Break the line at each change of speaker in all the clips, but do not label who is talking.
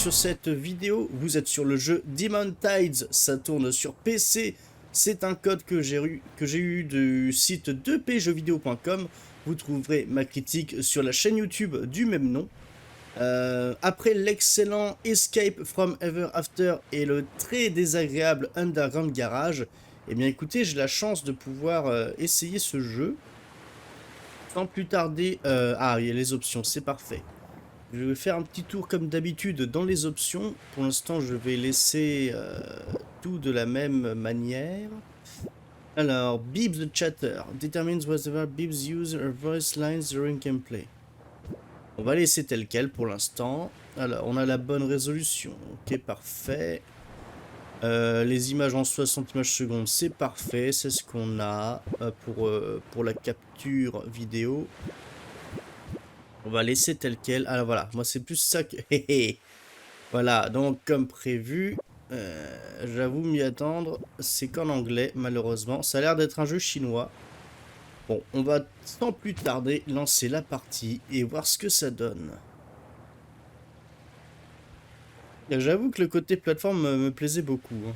sur cette vidéo. Vous êtes sur le jeu Demon Tides, ça tourne sur PC. C'est un code que j'ai eu du site 2pjeuxvideo.com. Vous trouverez ma critique sur la chaîne YouTube du même nom. Après l'excellent Escape from Ever After et le très désagréable Underground Garage, eh bien écoutez, j'ai la chance de pouvoir essayer ce jeu. Sans plus tarder, ah, il y a les options, c'est parfait. Je vais faire un petit tour comme d'habitude dans les options. Pour l'instant, je vais laisser tout de la même manière. Alors, Beeps the Chatter determines whether Beeps use her voice lines during gameplay. On va laisser tel quel pour l'instant. Alors, on a la bonne résolution. Ok, parfait. Les images en 60 images secondes, c'est parfait. C'est ce qu'on a pour la capture vidéo. On va laisser tel quel. Alors voilà, moi c'est plus ça que... Voilà, donc comme prévu, j'avoue m'y attendre, c'est qu'en anglais malheureusement. Ça a l'air d'être un jeu chinois. Bon, on va sans plus tarder lancer la partie et voir ce que ça donne. J'avoue que le côté plateforme me plaisait beaucoup. Hein.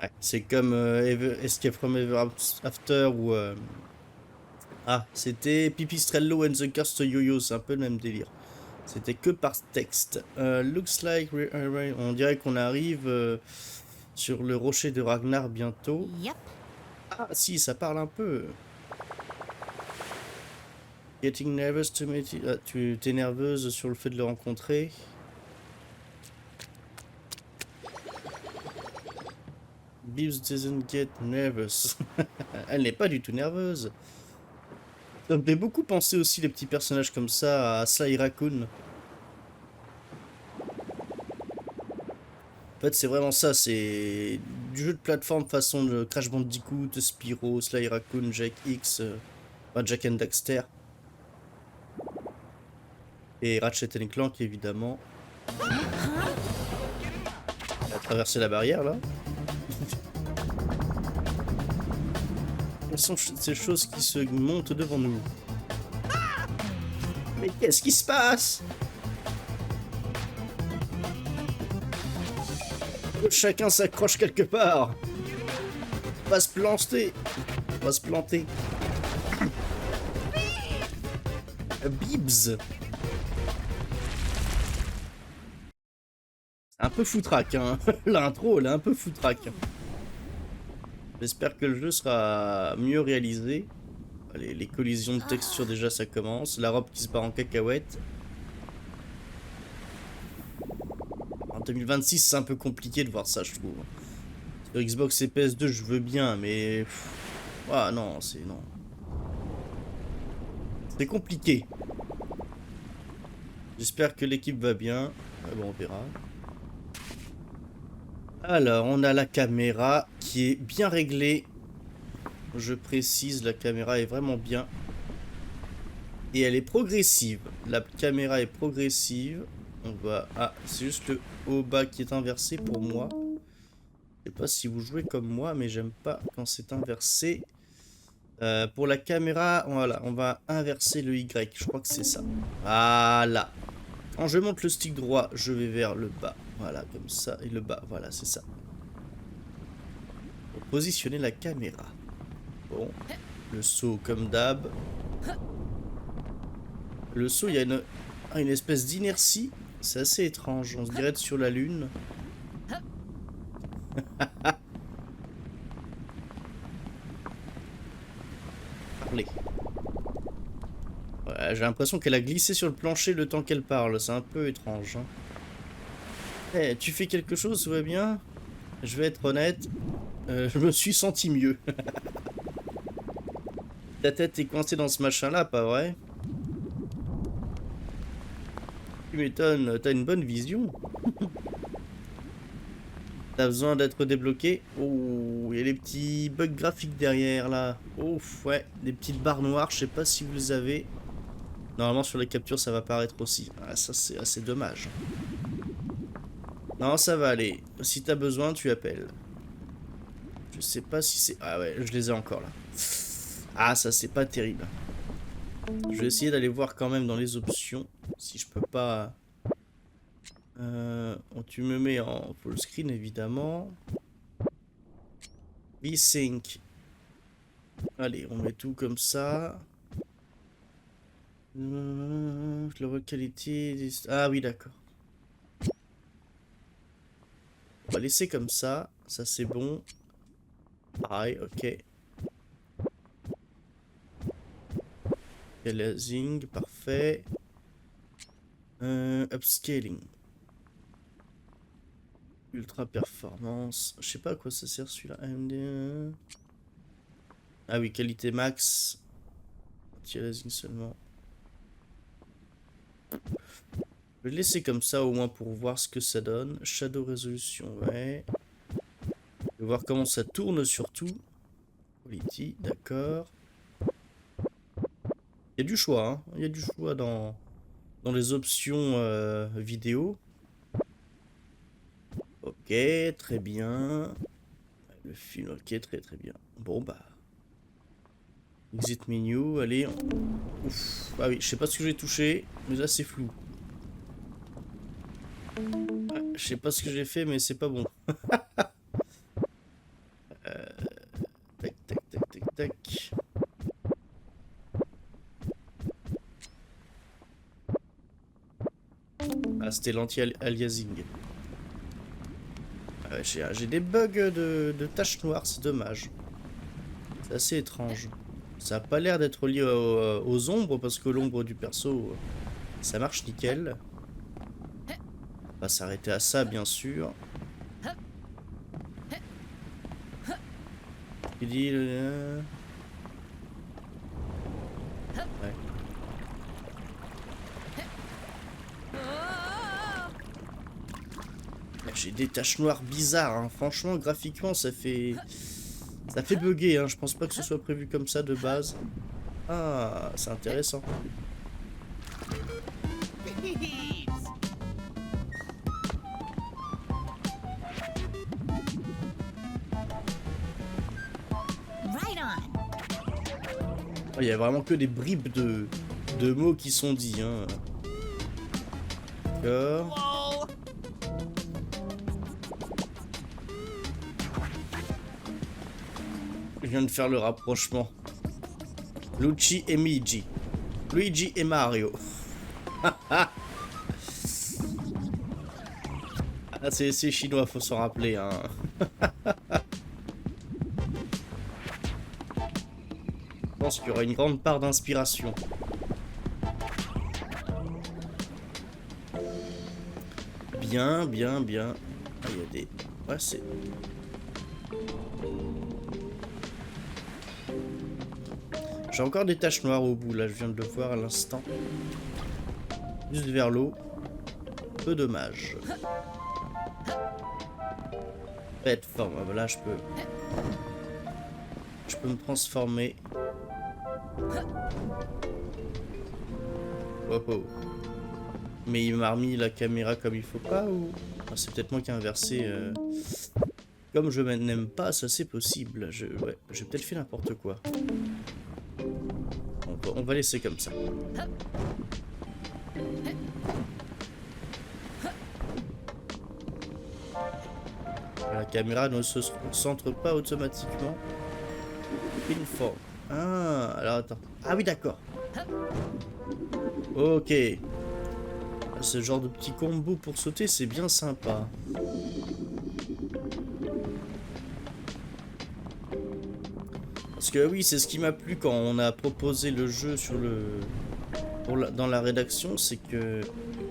Ouais, c'est comme Escape from Ever After ou... Ah, c'était Pipistrello and the Cursed Yo-Yo, c'est un peu le même délire. C'était que par texte. Looks like... On dirait qu'on arrive sur le rocher de Ragnar bientôt.
Yep.
Ah si, ça parle un peu. Getting nervous to meet... Ah, tu t'es nerveuse sur le fait de le rencontrer. Beeps doesn't get nervous. Elle n'est pas du tout nerveuse. Ça me fait beaucoup penser aussi les petits personnages comme ça à Sly Raccoon. En fait, c'est vraiment ça, c'est du jeu de plateforme façon de Crash Bandicoot, Spyro, Sly Raccoon, Jack X, enfin Jack and Daxter. Et Ratchet Clank, évidemment. On a traversé la barrière, là. Quelles sont ces choses qui se montent devant nous? Mais qu'est-ce qui se passe? Chacun s'accroche quelque part. On va se planter. On va se planter. Bibs. Un peu foutraque, hein. L'intro, elle est un peu foutraque. J'espère que le jeu sera mieux réalisé. Allez, les collisions de texture, déjà, ça commence. La robe qui se barre en cacahuète. En 2026, c'est un peu compliqué de voir ça, je trouve. Sur Xbox et PS2, je veux bien, mais... Ah non, c'est... non. C'est compliqué. J'espère que l'équipe va bien. Bon, on verra. Alors, on a la caméra qui est bien réglée. Je précise, la caméra est vraiment bien. Et elle est progressive. La caméra est progressive. On va... Ah, c'est juste le haut bas qui est inversé pour moi. Je sais pas si vous jouez comme moi, mais j'aime pas quand c'est inversé. Pour la caméra, voilà, on va inverser le Y. Je crois que c'est ça. Voilà. Quand je monte le stick droit, je vais vers le bas. Voilà, comme ça. Et le bas, voilà, c'est ça. Pour positionner la caméra. Bon. Le saut comme d'hab. Le saut, il y a une espèce d'inertie. C'est assez étrange. On se dirait être sur la lune. Parlez. Ouais, j'ai l'impression qu'elle a glissé sur le plancher le temps qu'elle parle. C'est un peu étrange. Hein. Hey, tu fais quelque chose, tout va bien? Je vais être honnête. Je me suis senti mieux. Ta tête est coincée dans ce machin-là, pas vrai? Tu m'étonnes, t'as une bonne vision. T'as besoin d'être débloqué. Oh, il y a les petits bugs graphiques derrière là. Ouf, ouais, des petites barres noires, je sais pas si vous les avez. Normalement sur les captures ça va apparaître aussi. Ah, ça c'est assez dommage. Non, ça va aller. Si t'as besoin, tu appelles. Je sais pas si c'est... Ah ouais, je les ai encore là. Ah, ça c'est pas terrible. Je vais essayer d'aller voir quand même dans les options. Si je peux pas Tu me mets en full screen évidemment. V-Sync. Allez, on met tout comme ça. La qualité. Ah oui, d'accord. On va laisser comme ça. Ça, c'est bon. Pareil, ok. Aliasing, parfait. Upscaling. Ultra performance. Je sais pas à quoi ça sert celui-là. AMD. Ah oui, qualité max. Anti-aliasing seulement. Je vais le laisser comme ça au moins pour voir ce que ça donne. Shadow Resolution, ouais. Je vais voir comment ça tourne surtout. Quality, d'accord. Il y a du choix, hein. Il y a du choix dans les options vidéo. Ok, très bien. Le film, ok, très très bien. Bon bah. Exit menu, allez. Ouf. Ah oui, je sais pas ce que j'ai touché, mais là c'est flou. Ah, je sais pas ce que j'ai fait, mais c'est pas bon. Tac, tac, tac, tac, tac. Ah, c'était l'anti-aliasing. J'ai des bugs de taches noires, c'est dommage. C'est assez étrange. Ça a pas l'air d'être lié aux ombres, parce que l'ombre du perso, ça marche nickel. On va s'arrêter à ça, bien sûr. Il dit... Ouais. J'ai des taches noires bizarres, hein. Franchement, graphiquement, ça fait bugger, hein. Je pense pas que ce soit prévu comme ça de base. Ah, c'est intéressant. Il y a vraiment que des bribes de mots qui sont dits, hein. D'accord. Je viens de faire le rapprochement. Luigi et Migi. Luigi et Mario. Ah, c'est chinois, faut s'en rappeler, hein. Je pense qu'il y aura une grande part d'inspiration. Bien, bien, bien. Ah, il y a des... Ouais, c'est... J'ai encore des taches noires au bout, là, je viens de le voir à l'instant. Juste vers l'eau. Peu dommage. Bête forme, ah, là, je peux me transformer. Oh oh. Mais il m'a remis la caméra comme il faut pas, ou... Ah, c'est peut-être moi qui ai inversé... Comme je n'aime pas, ça c'est possible. Ouais, j'ai peut-être fait n'importe quoi. On va laisser comme ça. La caméra ne se concentre pas automatiquement. Pinfall. Ah, alors attends. Ah oui, d'accord. Ok. Ce genre de petit combo pour sauter, c'est bien sympa. Parce que oui, c'est ce qui m'a plu quand on a proposé le jeu sur dans la rédaction, c'est que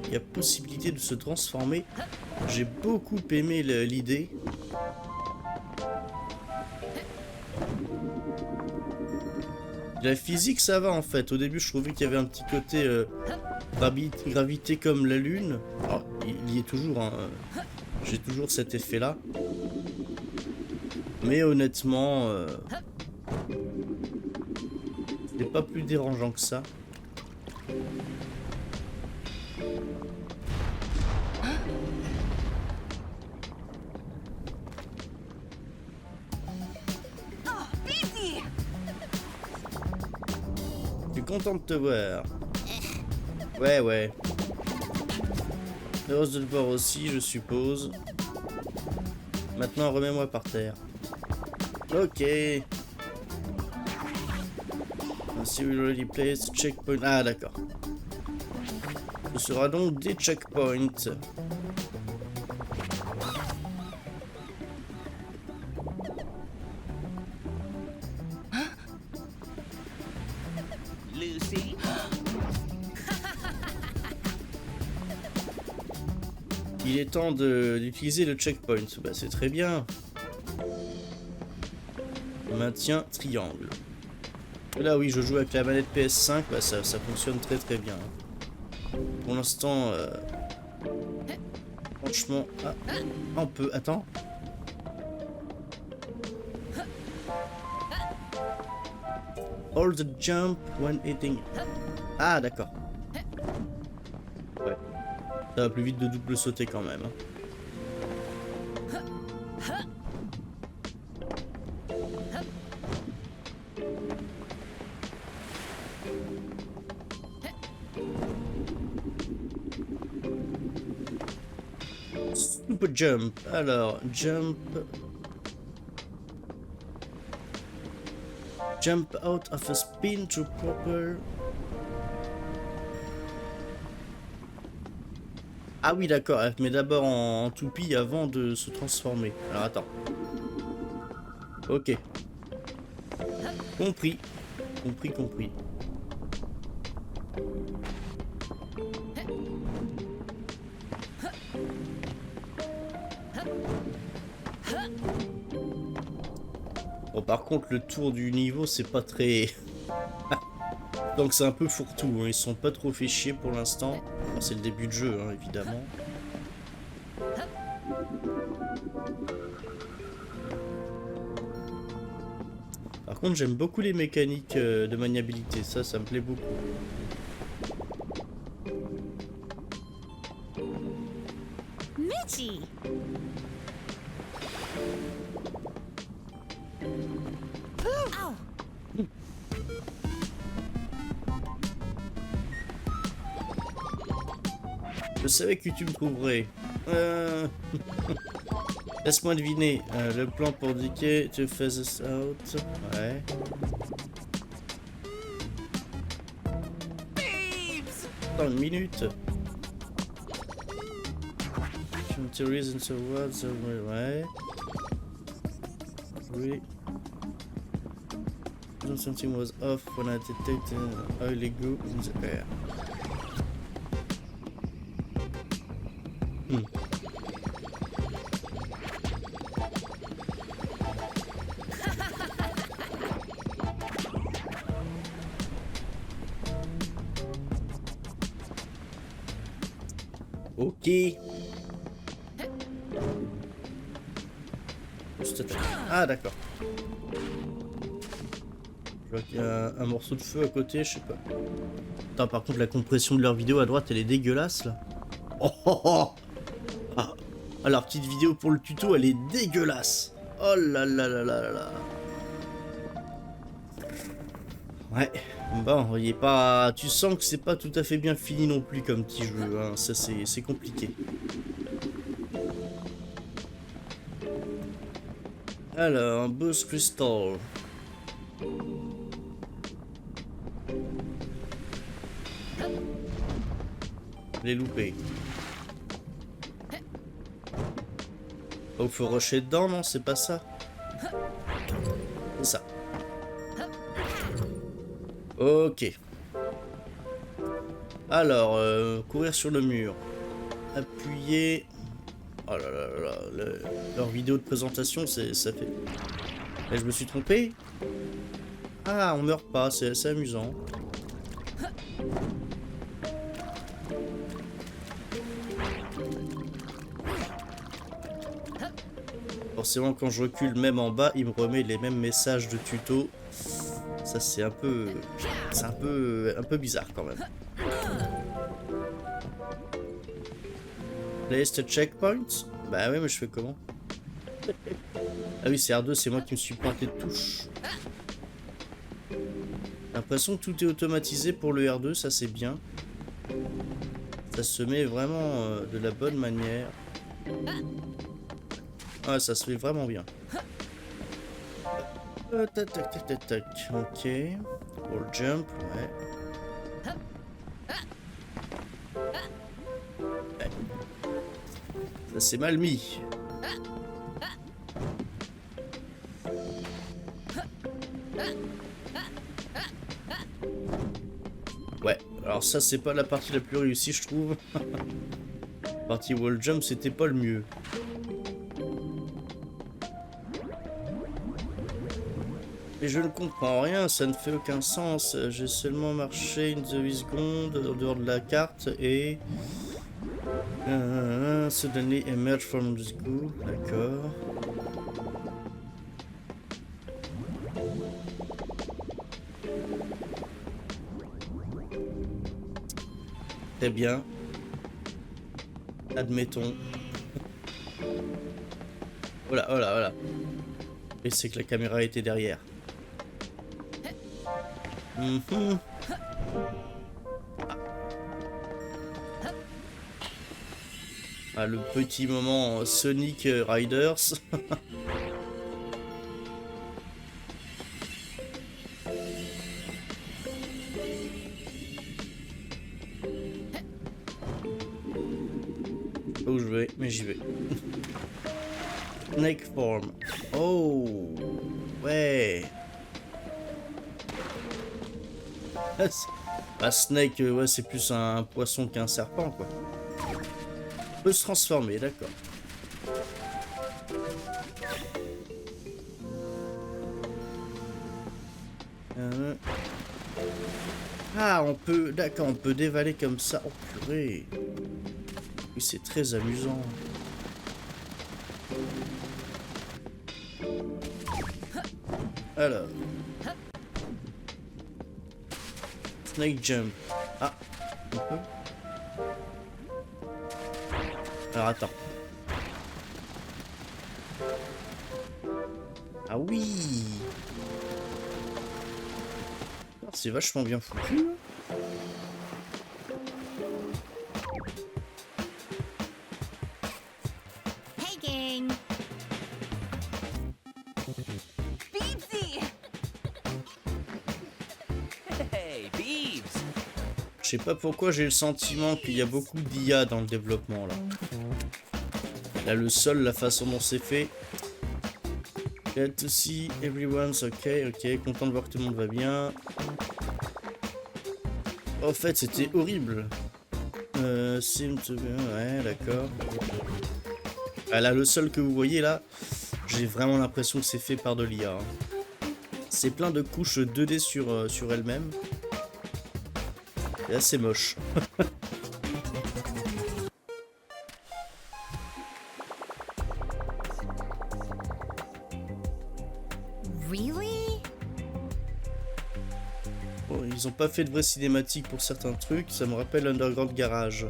il y a possibilité de se transformer. J'ai beaucoup aimé l'idée. La physique, ça va en fait. Au début, je trouvais qu'il y avait un petit côté gravité comme la Lune. Alors, il y est toujours, hein. J'ai toujours cet effet-là. Mais honnêtement, c'est pas plus dérangeant que ça. Je suis content de te voir. Ouais, ouais. Heureuse de le voir aussi, je suppose. Maintenant, remets-moi par terre. Ok. Si we already placed checkpoint. Ah, d'accord. Ce sera donc des checkpoints.
Lucy.
Il est temps d'utiliser le checkpoint. Bah, c'est très bien. Maintien triangle. Là oui, je joue avec la manette PS5, bah, ça fonctionne très très bien. Pour l'instant, franchement, ah, on peut. Attends. Hold the jump when hitting. Ah d'accord. Ouais. Ça va plus vite de double sauter quand même. Super jump. Alors, jump. Jump out of a spin to proper. Ah oui, d'accord. Elle met d'abord en toupie avant de se transformer. Alors, attends. Ok. Compris. Compris. Bon, par contre, le tour du niveau, c'est pas très... Donc c'est un peu fourre-tout, hein. Ils sont pas trop fait chier pour l'instant. Enfin, c'est le début de jeu, hein, évidemment. Par contre, j'aime beaucoup les mécaniques de maniabilité. Ça me plaît beaucoup.
Mitchie. Ow.
Je savais que tu me trouverais. Laisse-moi deviner. Le plan pour Dicky, tu fais this out. Ouais. Dans une minute. Theories into words. Ouais. Oui. Something was off when I detected oily goo in the air. Ok. Ah d'accord. Je vois qu'il y a un morceau de feu à côté, je sais pas. Attends, par contre la compression de leur vidéo à droite elle est dégueulasse là. Oh, oh, oh. Ah. Alors petite vidéo pour le tuto, elle est dégueulasse. Oh là là là là là là. Ouais. Bon, il est pas. Tu sens que c'est pas tout à fait bien fini non plus comme petit jeu, hein. Ça c'est compliqué. Alors, Boost Crystal. Je l'ai loupé. Oh, faut rusher dedans, non? C'est pas ça? C'est ça. Ok. Alors, courir sur le mur. Appuyer. Oh là là là là. Leur vidéo de présentation, ça fait... Là, je me suis trompé. Ah, on meurt pas, c'est assez amusant. Forcément, quand je recule même en bas, il me remet les mêmes messages de tuto. Ça, c'est un peu... C'est un peu bizarre quand même. Place the checkpoint? Bah oui, mais je fais comment? Ah oui, c'est R2, c'est moi qui me suis planté de touche. J'ai l'impression que tout est automatisé pour le R2, ça c'est bien. Ça se met vraiment de la bonne manière. Ah, ça se fait vraiment bien. Tac, tac, tac, tac, tac. Ok. Wall jump, ouais. Ouais. Ça c'est mal mis. Ouais, alors ça c'est pas la partie la plus réussie je trouve. La partie wall jump c'était pas le mieux. Mais je ne comprends rien, ça ne fait aucun sens. J'ai seulement marché une demi-seconde en dehors de la carte et... suddenly emerge from the school. D'accord. Très bien. Admettons. Voilà, voilà, voilà. Et c'est que la caméra était derrière. Mhm. Ah, le petit moment Sonic Riders. Pas où je vais, mais j'y vais. Snake form. Oh, ouais. Ah, Snake, ouais, c'est plus un poisson qu'un serpent, quoi. Il peut se transformer, d'accord. Ah, on peut... D'accord, on peut dévaler comme ça. Oh, purée. Oui, c'est très amusant. Alors. Snake jump. Ah. On peut. Alors, attends. Ah oui. C'est vachement bien foutu.
Hey, gang. Beepsy.
Hey, Beebs!
Je sais pas pourquoi j'ai le sentiment qu'il y a beaucoup d'IA dans le développement là. Là le sol, la façon dont c'est fait. Glad to see everyone's okay, ok, content de voir que tout le monde va bien. En fait c'était horrible. Seem to be... Ouais d'accord. Ah, là le sol que vous voyez là, j'ai vraiment l'impression que c'est fait par de l'IA. C'est plein de couches 2D sur elle-même. Et là c'est moche.
Really?
Bon, ils ont pas fait de vraies cinématiques pour certains trucs, ça me rappelle Underground Garage.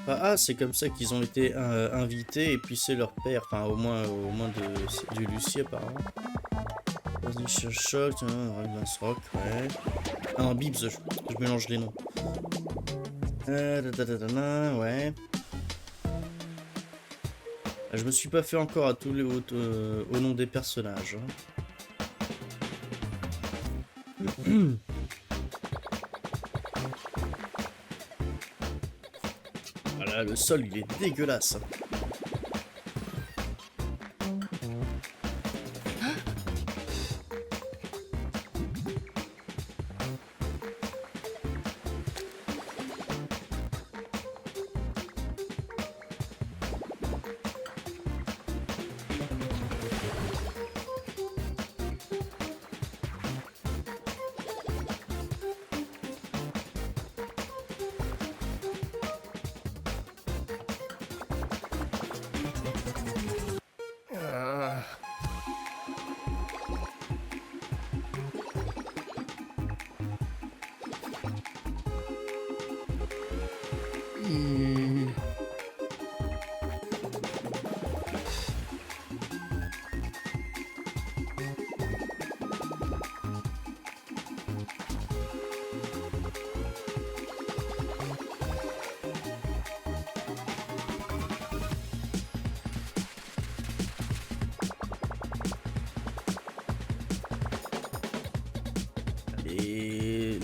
Ah, c'est comme ça qu'ils ont été invités et puis c'est leur père, enfin au moins du Lucie apparemment. Vas-y, Shock, Lance Rock, ouais. Ah non, Bibs, je mélange les noms. Ouais. Je me suis pas fait encore à tous les au nom des personnages. Voilà, le sol il est dégueulasse.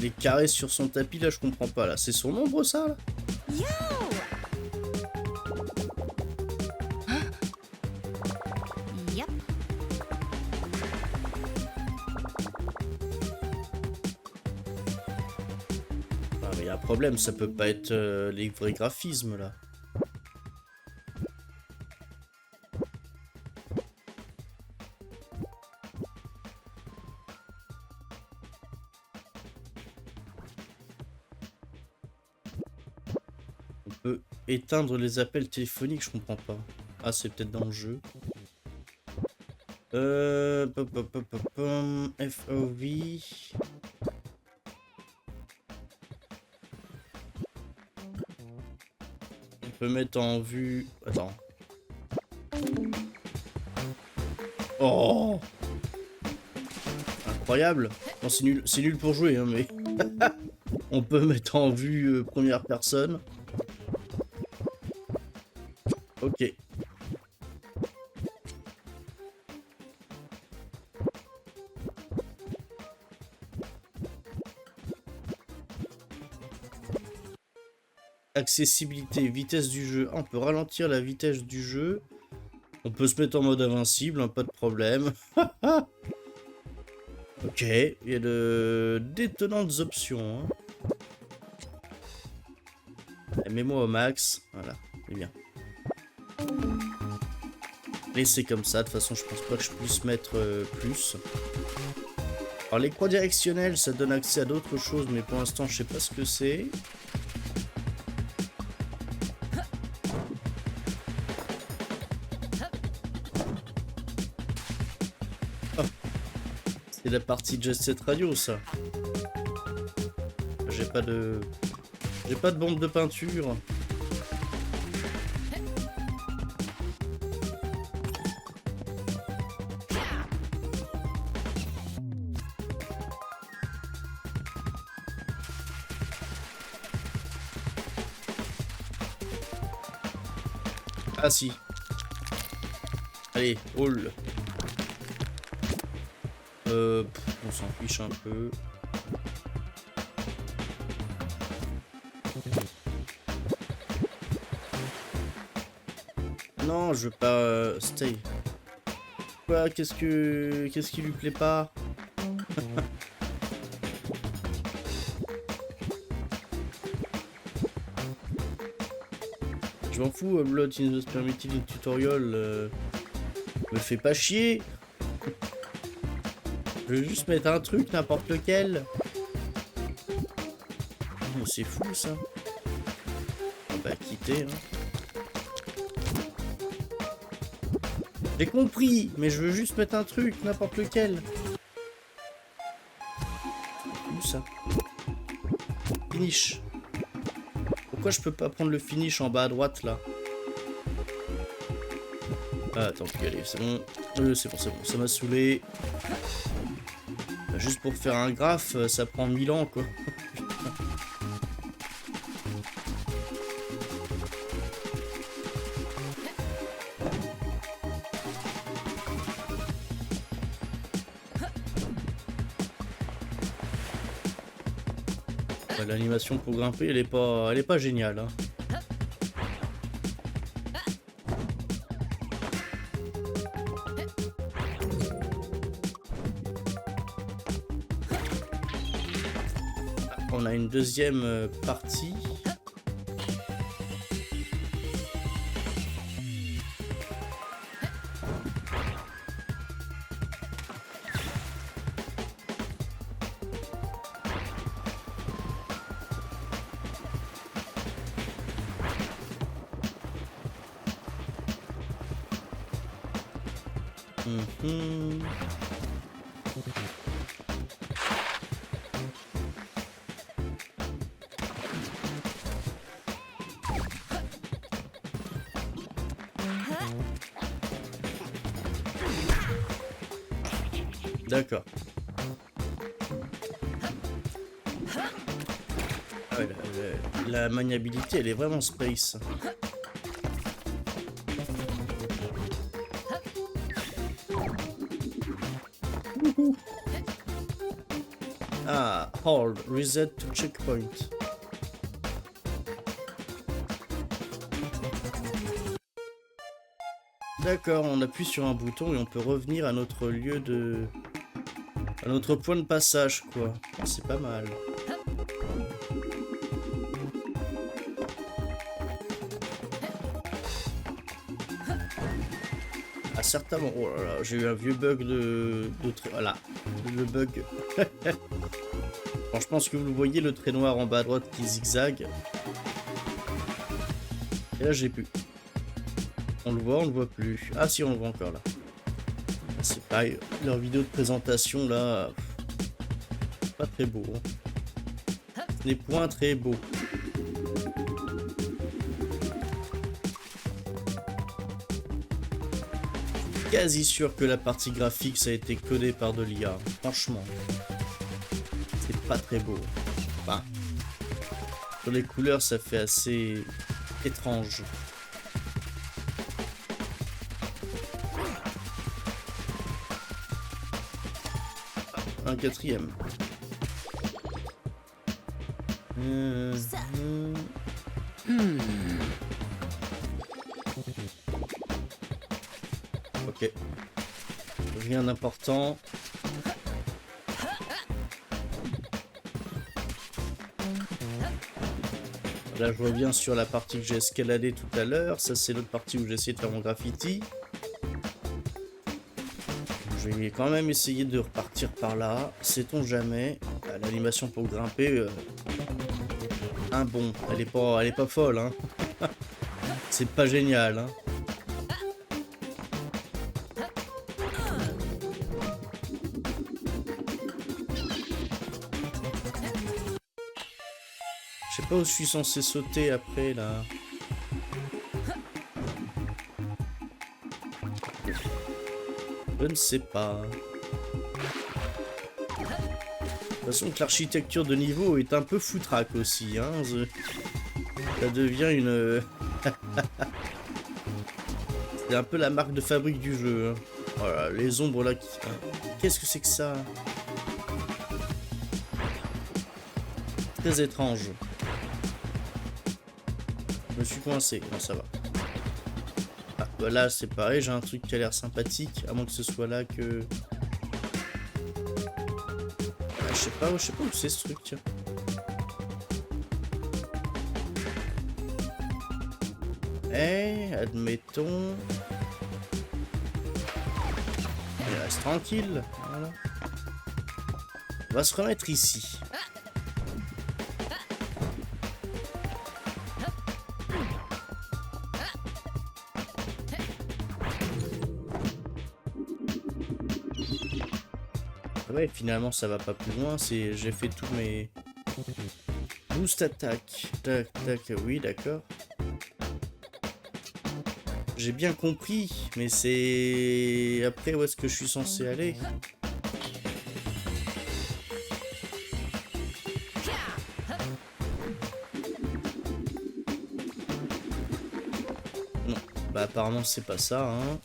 les carrés sur son tapis, là, je comprends pas, là. C'est son ombre, ça, là?
Yo! Yep.
Ah, mais y a un problème, ça peut pas être les vrais graphismes, là. On peut éteindre les appels téléphoniques, je comprends pas. Ah, c'est peut-être dans le jeu. FOV. On peut mettre en vue. Attends. Oh! Incroyable! Bon, c'est nul pour jouer, hein, mais. On peut mettre en vue première personne. Ok. Accessibilité, vitesse du jeu. Ah, on peut ralentir la vitesse du jeu. On peut se mettre en mode invincible, hein, pas de problème. Ok, il y a de d'étonnantes options. Hein. Mets-moi au max. Voilà, c'est bien. Laissez comme ça, de toute façon je pense pas que je puisse mettre plus. Alors les croix directionnelles, ça donne accès à d'autres choses, mais pour l'instant je sais pas ce que c'est. Oh. C'est la partie Jet Set Radio, ça. J'ai pas de bombe de peinture. Ah si. Allez, roule. On s'en fiche un peu. Non, je veux pas stay. Quoi, qu'est-ce qui lui plaît pas? Je m'en fous, Blood in the Permitted in Tutorial. Me fait pas chier. Je veux juste mettre un truc, n'importe lequel. Oh, c'est fou ça. On va quitter. Hein. J'ai compris, mais je veux juste mettre un truc, n'importe lequel. Où ça? Finish. Pourquoi je peux pas prendre le finish en bas à droite là? Ah, attends, allez, c'est bon. C'est bon, ça m'a saoulé. Juste pour faire un graphe, ça prend 1000 ans quoi. L'animation pour grimper, elle est pas géniale. Hein. On a une deuxième partie. D'accord. Ah ouais, la maniabilité, elle est vraiment space. Ah, hold, reset to checkpoint. D'accord, on appuie sur un bouton et on peut revenir à notre lieu de... à notre point de passage, quoi. Ah, c'est pas mal. À certains moments... Oh là là, j'ai eu un vieux bug voilà, le bug. Bon, je pense que vous le voyez, le trait noir en bas à droite qui zigzague. Et là, j'ai plus. On le voit plus. Ah si, on le voit encore là. C'est pareil, leur vidéo de présentation là, pas très beau. Hein. Ce n'est point très beau. Quasi sûr que la partie graphique ça a été codé par de l'IA. Franchement, c'est pas très beau. Enfin, sur les couleurs ça fait assez étrange. Un quatrième. Ok. Rien d'important. Là, je reviens sur la partie que j'ai escaladée tout à l'heure. Ça, c'est l'autre partie où j'ai essayé de faire mon graffiti. Je vais quand même essayer de repartir par là. Sait-on jamais. L'animation pour grimper... bon. Elle est pas folle, hein. C'est pas génial, hein. Je sais pas où je suis censé sauter après, là. Je ne sais pas. De toute façon que l'architecture de niveau est un peu foutraque aussi, hein. Ça devient une... C'est un peu la marque de fabrique du jeu. Hein. Voilà, les ombres là qui... Qu'est-ce que c'est que ça? Très étrange. Je me suis coincé. Non, ça va. Ah, bah là, c'est pareil. J'ai un truc qui a l'air sympathique. À moins que ce soit là que... Ah, je sais pas où c'est ce truc, tiens. Eh, admettons... Il reste tranquille. Voilà. On va se remettre ici. Ouais, finalement ça va pas plus loin, j'ai fait tous mes boost attack. Tac, tac, oui, d'accord. J'ai bien compris, mais c'est... Après, où est-ce que je suis censé aller? Non, bah apparemment c'est pas ça, hein.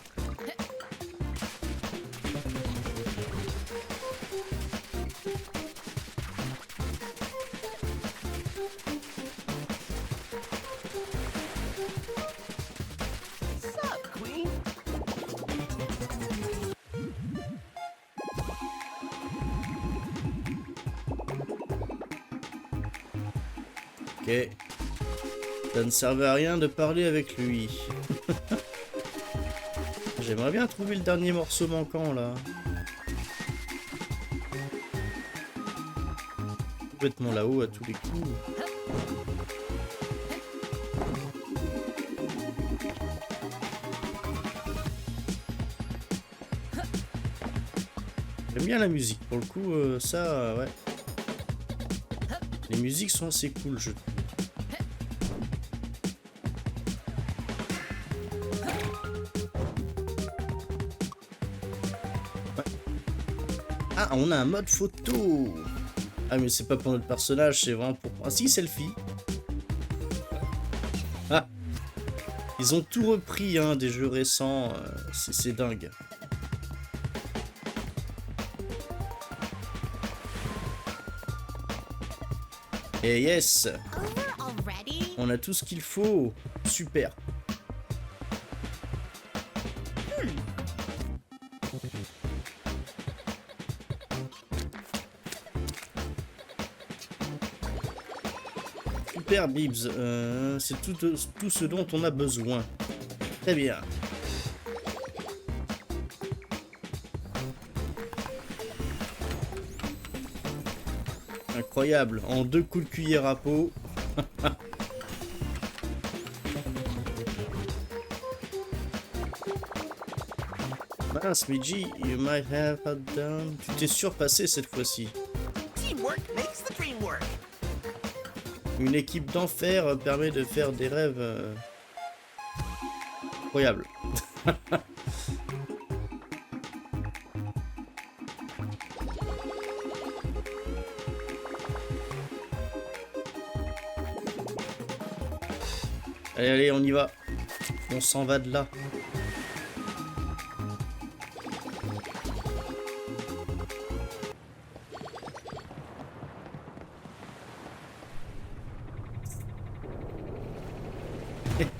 Ok. Ça ne servait à rien de parler avec lui. J'aimerais bien trouver le dernier morceau manquant là. Complètement là-haut à tous les coups. J'aime bien la musique. Pour le coup, ça, ouais. Les musiques sont assez cool, je trouve. Ouais. Ah, on a un mode photo. Ah, mais c'est pas pour notre personnage, c'est vraiment pour... Ah si, selfie. Ah. Ils ont tout repris, hein, des jeux récents. C'est dingue. Et yes,
Over already?
on a tout ce qu'il faut. Super. Super Bibs, c'est tout ce dont on a besoin. Très bien. Incroyable, en 2 coups de cuillère à peau. Mince, Miji, you might have had down. Tu t'es surpassé cette fois-ci.
Teamwork makes the dream work.
Une équipe d'enfer permet de faire des rêves incroyables. Allez, allez, on y va. On s'en va de là.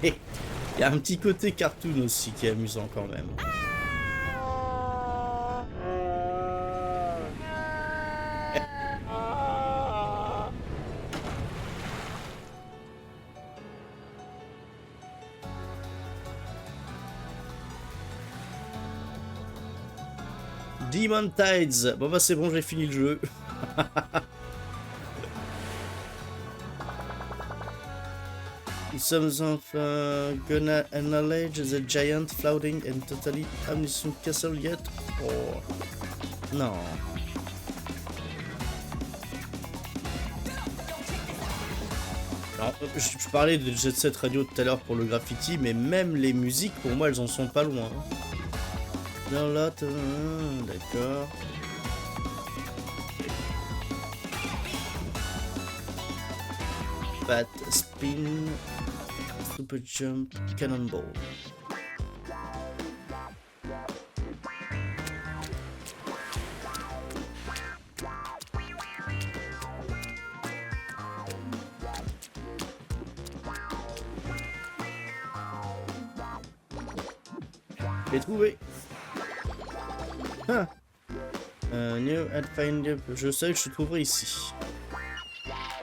Il y a un petit côté cartoon aussi qui est amusant quand même. Demon Tides. Bon bah c'est bon, j'ai fini le jeu. Some of gonna acknowledge the giant floating and totally omniscient castle yet? Oh non. Alors, je parlais de Jet Set Radio tout à l'heure pour le graffiti, mais même les musiques pour moi elles en sont pas loin. Dans l'autre, d'accord. Bat spin, super jump, cannonball. J'ai trouvé. Ah. New Pathfinder. Je sais que je trouverai ici.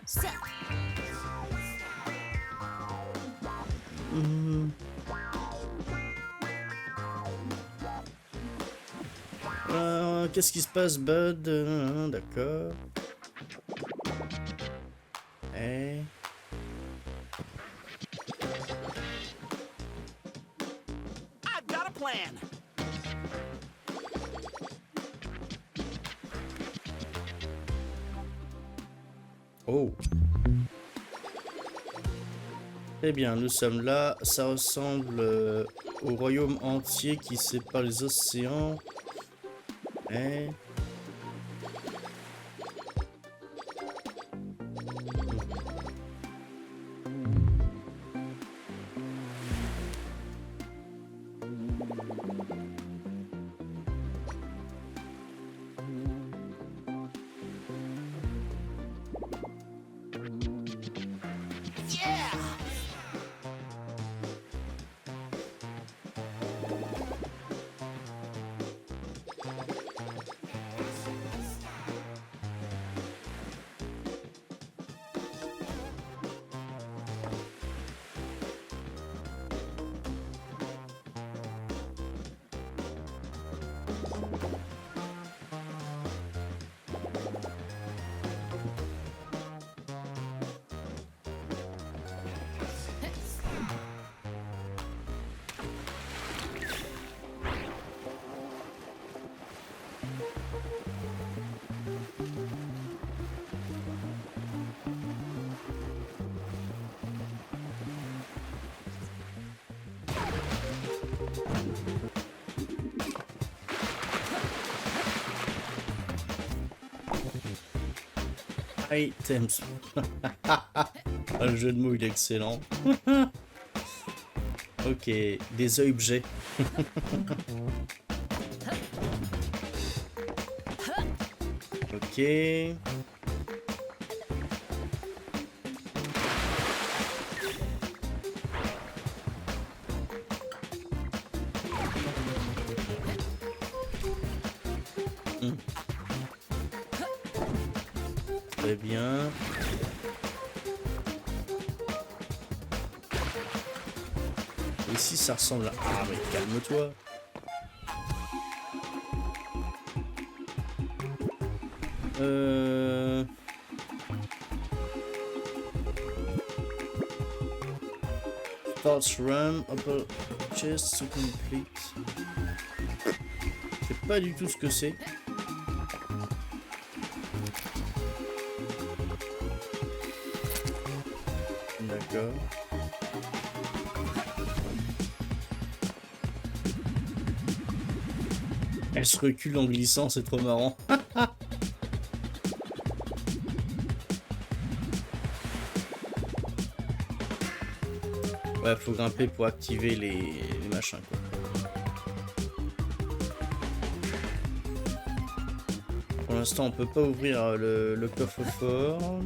So,
Qu'est-ce qui se passe, Bud? D'accord. Eh.
I've got a plan.
Oh. Très bien, nous sommes là. Ça ressemble au royaume entier qui sépare les océans. Eh.
Yeah!
Items. Le jeu de mots il est excellent. Ok, des objets. Ok. Très bien. Ici, ça ressemble à... Ah, mais calme-toi. Starts run, upper chest to complete. Je sais pas du tout ce que c'est. D'accord. Elle se recule en glissant, c'est trop marrant. Ouais, faut grimper pour activer les machins, quoi. Pour l'instant, on peut pas ouvrir le coffre-fort.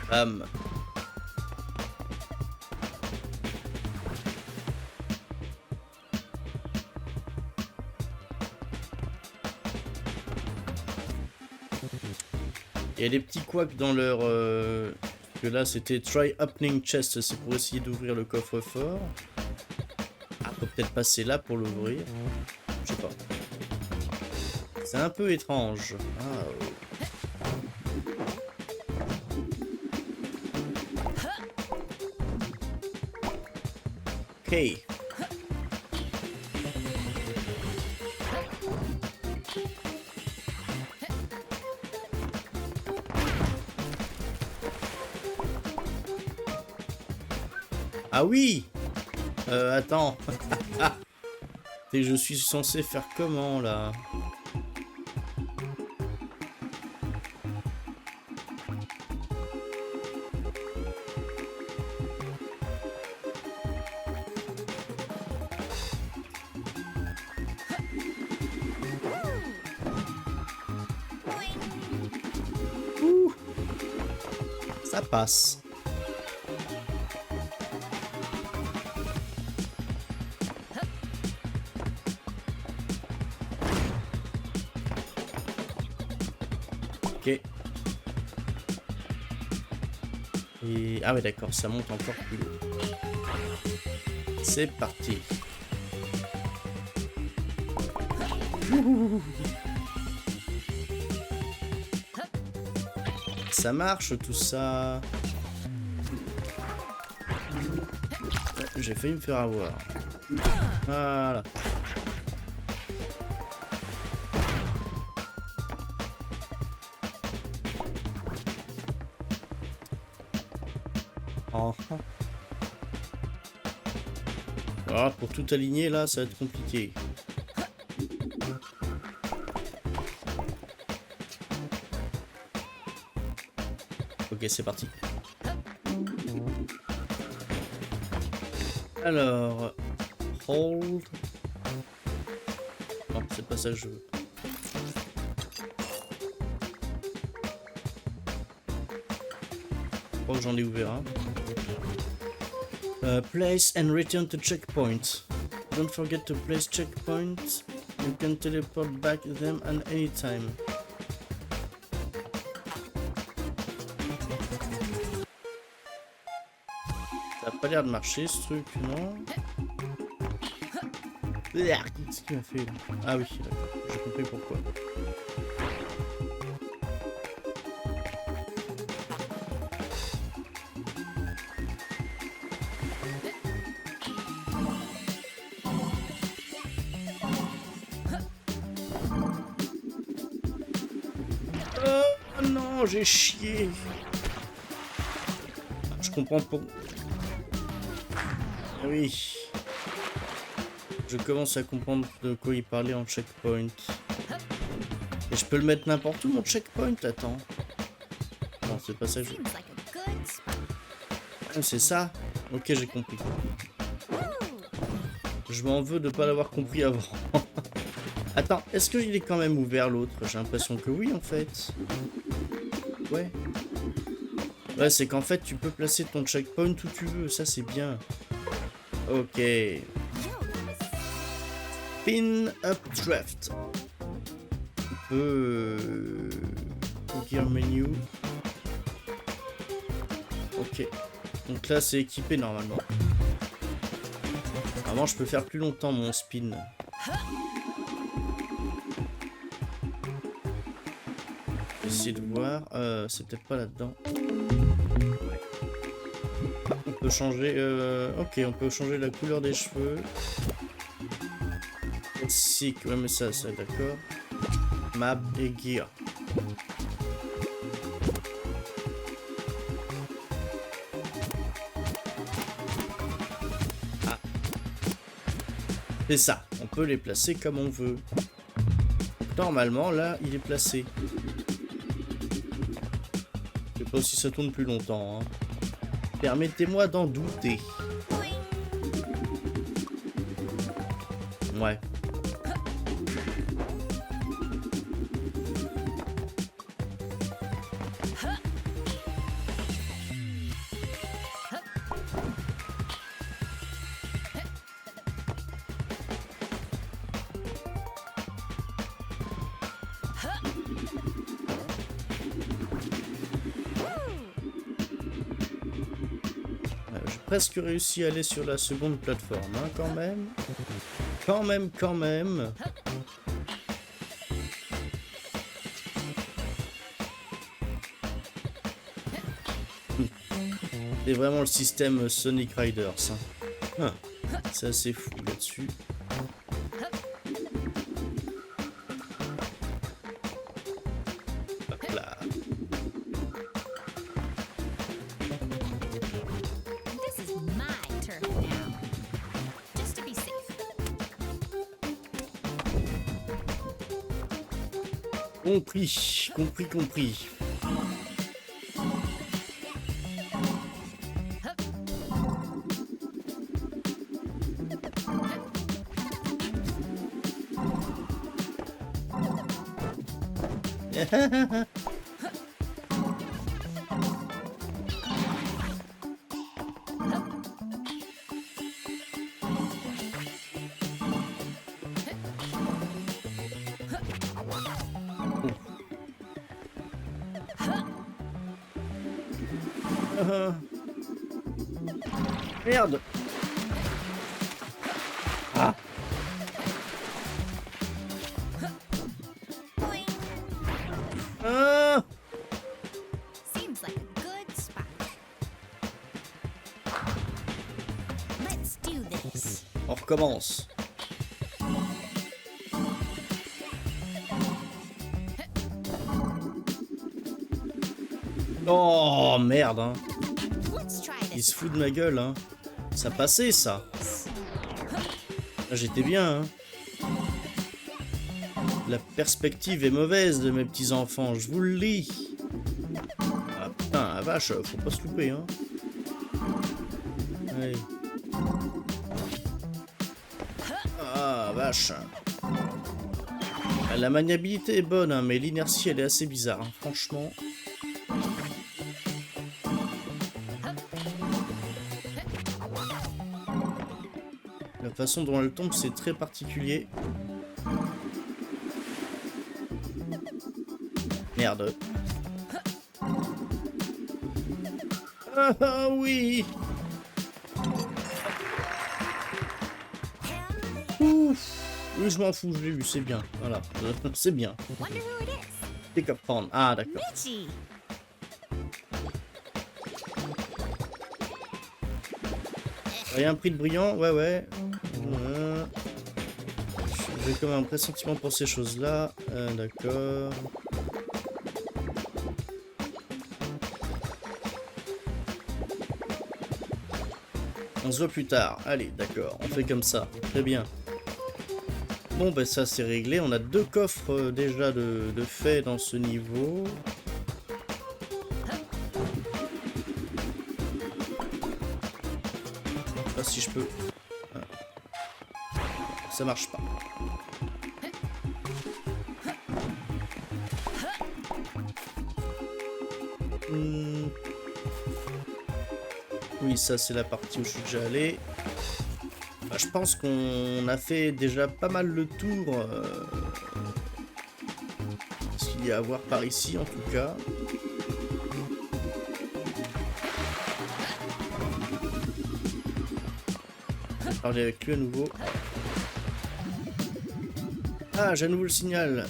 Bam. Il y a des petits couacs dans leur... que là, c'était Try Opening Chest. C'est pour essayer d'ouvrir le coffre-fort. Ah, faut peut-être passer là pour l'ouvrir. Je sais pas. C'est un peu étrange. Ah, oh. Ok. Ah oui. Attends. Et je suis censé faire comment là? Ouh. Ça passe. Ok. Et... Ah ouais d'accord, ça monte encore plus haut. C'est parti. Ouh. Ça marche tout ça. J'ai failli me faire avoir. Voilà. Oh. Ah, pour tout aligner là, ça va être compliqué. Ok, c'est parti. Alors, hold. Non, c'est pas ça que je veux. Je crois que j'en ai ouvert un. Place and return to checkpoint. Don't forget to place checkpoint. You can teleport back them at any time. Ça a pas l'air de marcher ce truc, non? Qu'est-ce qu'il m'a fait là? Ah oui, d'accord, j'ai compris pourquoi. Oh non, j'ai chié. Je comprends pas. Oui. Je commence à comprendre de quoi il parlait en checkpoint. Et je peux le mettre n'importe où mon checkpoint, attends. Non, c'est pas ça que je...
Seems like a good spot.
Ah, c'est ça? Ok, j'ai compris. Je m'en veux de pas l'avoir compris avant. Attends, est-ce qu'il est quand même ouvert l'autre? J'ai l'impression que oui en fait. Ouais. Ouais, c'est qu'en fait tu peux placer ton checkpoint où tu veux, ça c'est bien. Ok. Pin up draft. On peut... Gear menu. Ok. Donc là, c'est équipé normalement. Avant, je peux faire plus longtemps mon spin. Essayer de voir. C'est peut-être pas là-dedans. On peut changer. Ok, on peut changer la couleur des cheveux. Classique. Ouais, mais ça d'accord. Map et gear. Ah. C'est ça. On peut les placer comme on veut. Normalement, là, il est placé. Je sais pas si ça tourne plus longtemps. Hein. Permettez-moi d'en douter. Ouais. J'ai presque réussi à aller sur la seconde plateforme, hein, quand même. Quand même. C'est vraiment le système Sonic Riders. Hein. C'est assez fou là-dessus. Hop là.
This is my turf now. Just to be safe.
Compris. Merde. Ah. Ah.
Seems like a good spot. Let's do this.
On recommence. Oh merde hein.
Let's try
Il
this.
se fout de ma gueule hein. Ça passait ça. Là, j'étais bien hein. La perspective est mauvaise de mes petits enfants, je vous le dis. Ah putain, la vache, faut pas se louper hein. Allez. Ah vache. La maniabilité est bonne hein, mais l'inertie elle est assez bizarre hein, franchement. La façon dont elle tombe c'est très particulier. Merde. Ah oui. Ouf. Oui, je m'en fous, je l'ai vu, c'est bien. Voilà, c'est bien.
Wonder who it is.
Pick up prendre. Ah d'accord.
Mitchie.
Rien pris de brillant, ouais. J'ai comme un pressentiment pour ces choses-là. D'accord. On se voit plus tard. Allez, d'accord, on fait comme ça. Très bien. Bon, ben ça c'est réglé. On a 2 coffres déjà de fait dans ce niveau. Je sais pas si je peux. Ça marche pas. Oui, ça c'est la partie où je suis déjà allé. Bah, je pense qu'on a fait déjà pas mal le tour. Ce qu'il y a à voir par ici en tout cas. Je vais parler avec lui à nouveau. Ah, j'ai à nouveau le signal.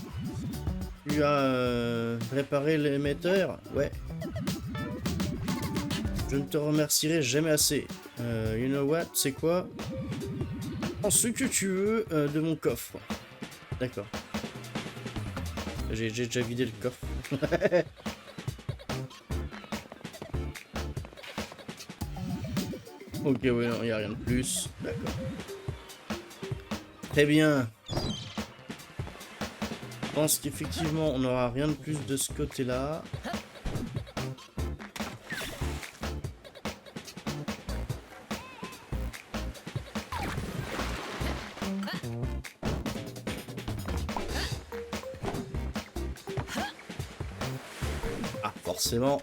Tu as réparé l'émetteur? Ouais. Je ne te remercierai jamais assez. You know what? C'est quoi? Prends ce que tu veux de mon coffre. D'accord. J'ai déjà vidé le coffre. Ok, oui, non, il n'y a rien de plus. D'accord. Très bien. Je pense qu'effectivement, on n'aura rien de plus de ce côté-là. Ah, forcément.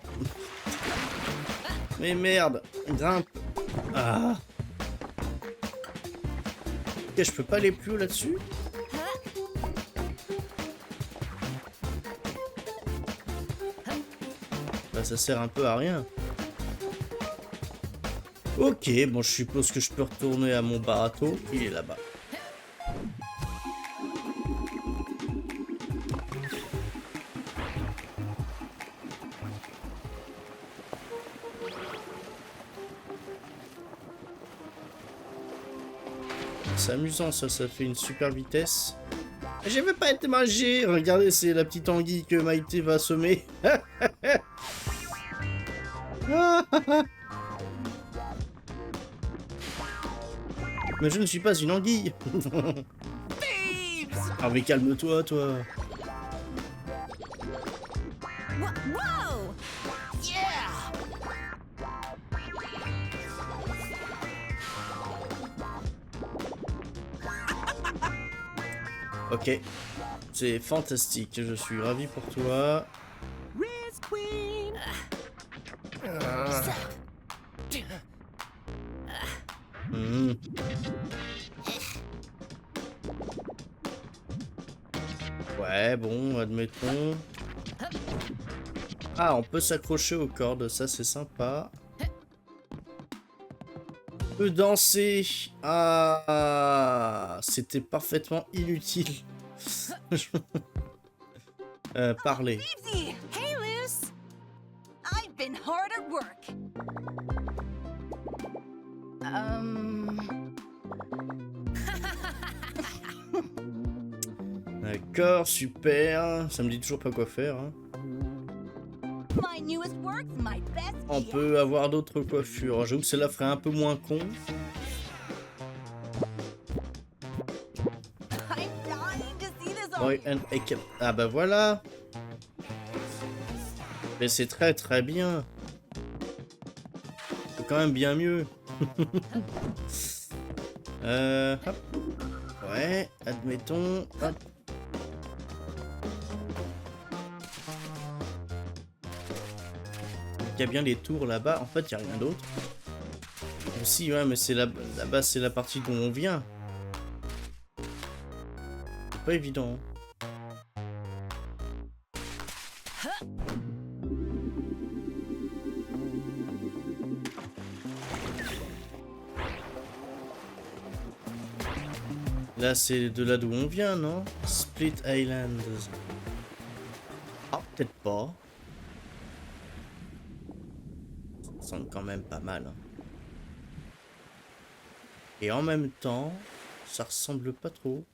Mais merde, grimpe. Ah. Ok, je peux pas aller plus haut là-dessus? Bah, ça sert un peu à rien. Ok, bon, je suppose que je peux retourner à mon bateau. Il est là-bas. C'est amusant ça, ça fait une super vitesse. Je veux pas être mangé. Regardez, c'est la petite anguille que Maïté va assommer. Mais je ne suis pas une anguille. Ah mais calme-toi, toi.
Whoa!
Yeah!
Ok. C'est fantastique, je suis ravi pour toi.
Riz Queen!
Mhm. Ouais, bon, admettons. Ah, on peut s'accrocher aux cordes, ça c'est sympa. On peut danser. Ah, c'était parfaitement inutile. Parler.
Easy.
Hey, Luce!
I've been hard at work.
D'accord, super. Ça me dit toujours pas quoi faire. Hein.
My newest work's my best
On
yet.
peut avoir d'autres coiffures. J'avoue que celle-là ferait un peu moins con.
I'm dying to see this on
Boy
you.
and Ake. Ah bah voilà. Mais c'est très très bien. C'est quand même bien mieux. Hop. Ouais, admettons. Hop. Il y a bien les tours là-bas. En fait, il n'y a rien d'autre. Si, ouais, mais c'est là-bas, c'est la partie d'où on vient. C'est pas évident. Là, c'est de là d'où on vient, non? Split Islands. Ah, peut-être pas. Ça semble quand même pas mal. Hein. Et en même temps, ça ressemble pas trop.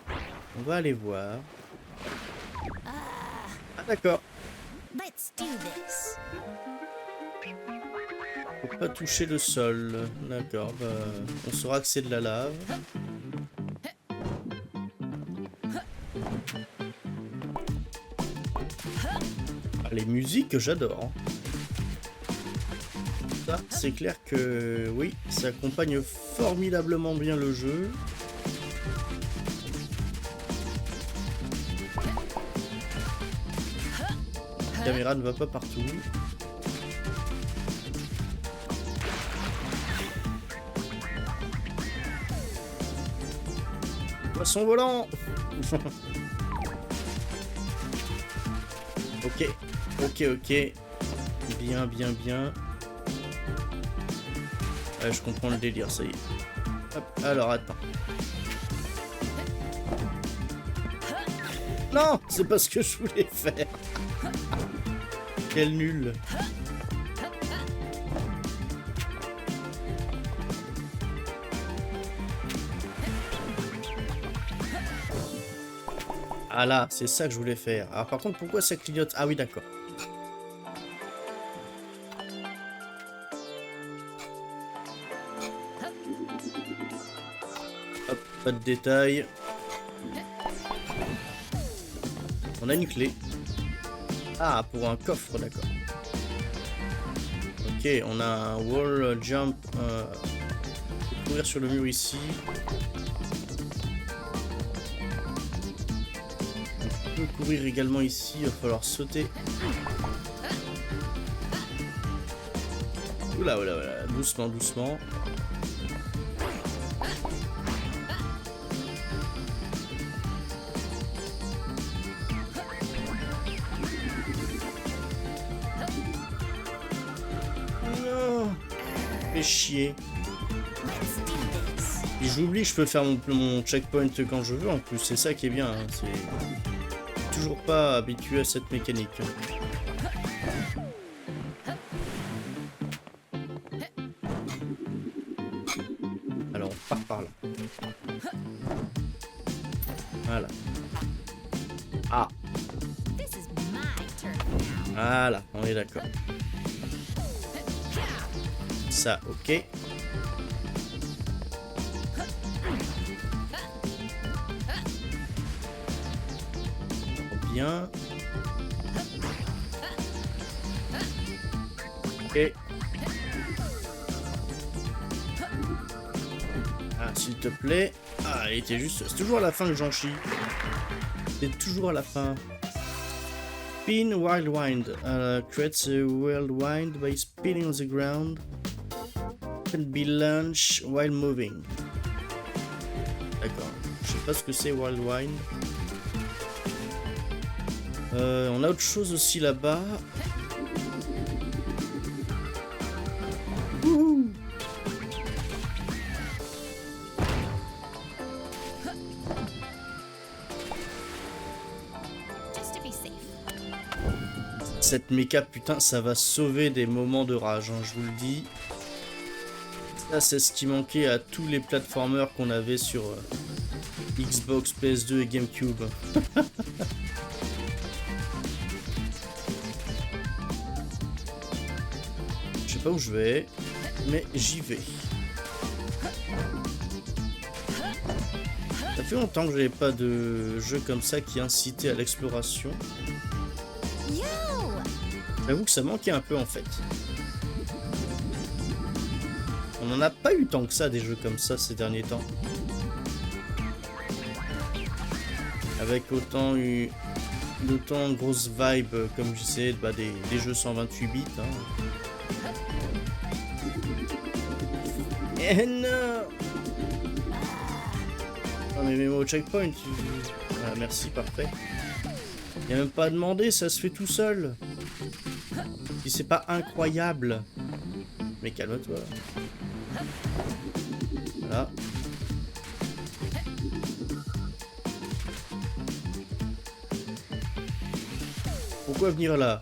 On va aller voir. Ah, d'accord.
Let's do this.
Faut pas toucher le sol. D'accord, bah, on saura que c'est de la lave. Ah, les musiques, j'adore. Hein. Ça, c'est clair que oui, ça accompagne formidablement bien le jeu. La caméra ne va pas partout. Poisson volant. Ok. Ok, ok. Bien, bien, bien. Ouais, je comprends le délire, ça y est. Hop, alors, attends. Non, c'est pas ce que je voulais faire. Quel nul. Ah là, c'est ça que je voulais faire. Alors par contre, pourquoi ça clignote? Ah oui, d'accord. Hop, pas de détails. On a une clé. Ah, pour un coffre, d'accord. Ok, on a un wall jump. Courir sur le mur ici. On peut courir également ici, il va falloir sauter. Oula, oula, oula, doucement, doucement. Non, fais chier.
Let's do this.
Et j'oublie, je peux faire mon checkpoint quand je veux en plus, c'est ça qui est bien. Hein. C'est toujours pas habitué à cette mécanique. Alors on part par là. Voilà. Ah,
This is my turn now.
voilà, on est d'accord. Ça, ok. Bien. Ok. Ah, s'il te plaît. Ah, il était juste... C'est toujours à la fin que j'en chie. C'est toujours à la fin. Spin Wild Wind. Creates a wild wind by spinning on the ground. Can be launched while moving. D'accord. Je sais pas ce que c'est Wild Wind. On a autre chose aussi là-bas.
Just to be safe.
Cette méca, putain, ça va sauver des moments de rage, hein, je vous le dis. Ça, c'est ce qui manquait à tous les platformers qu'on avait sur Xbox, PS2 et GameCube. Je sais pas où je vais, mais j'y vais. Ça fait longtemps que j'avais pas de jeu comme ça qui incitait à l'exploration.
Yo!
J'avoue que ça manquait un peu en fait. On n'en a pas eu tant que ça des jeux comme ça ces derniers temps. Avec autant grosse vibe comme je disais bah, des jeux 128 bits. Hein. Eh non! Non mais mets-moi au checkpoint. Ah, merci, parfait. Il a même pas à demander, ça se fait tout seul. Si c'est pas incroyable. Mais calme-toi. Voilà. Pourquoi venir là?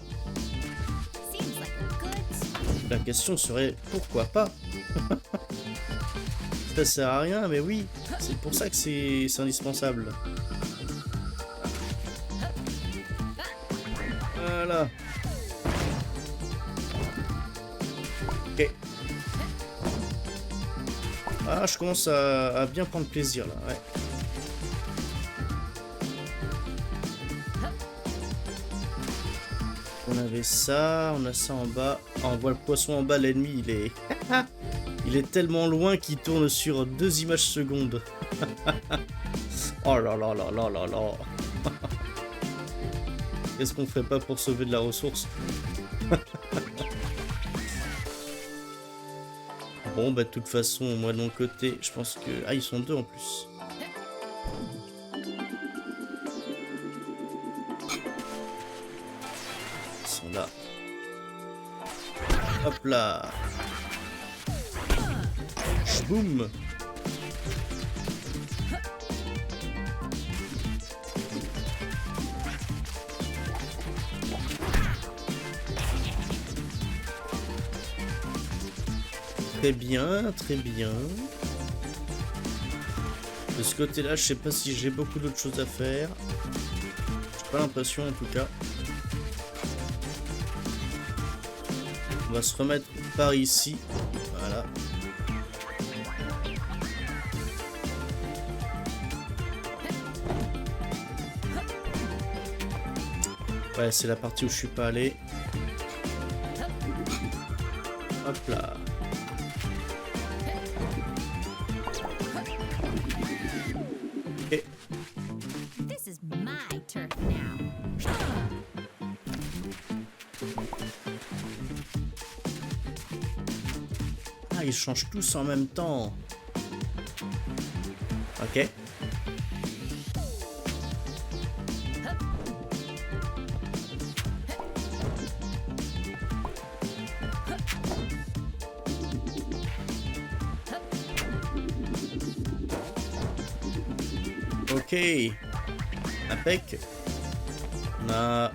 Seems like a good spot.
La question serait pourquoi pas? Ça sert à rien, mais oui, c'est pour ça que c'est indispensable. Voilà. Ok. Ah, je commence à bien prendre plaisir là, ouais. On avait ça, on a ça en bas. Ah, on voit le poisson en bas, l'ennemi il est... il est tellement loin qu'il tourne sur 2 images secondes. Oh là là là là là là. Qu'est-ce qu'on ferait pas pour sauver de la ressource? Bon bah de toute façon moi de mon côté je pense que... Ah ils sont deux en plus. sont là. Hop là. Boum. Très bien, très bien. De ce côté-là, je sais pas si j'ai beaucoup d'autres choses à faire. J'ai pas l'impression en tout cas. On va se remettre par ici. Voilà. Ouais, c'est la partie où je suis pas allé. Hop là. Ok.
This is my turf now.
Ah, ils changent tous en même temps. Ok. Ok. Impec. On a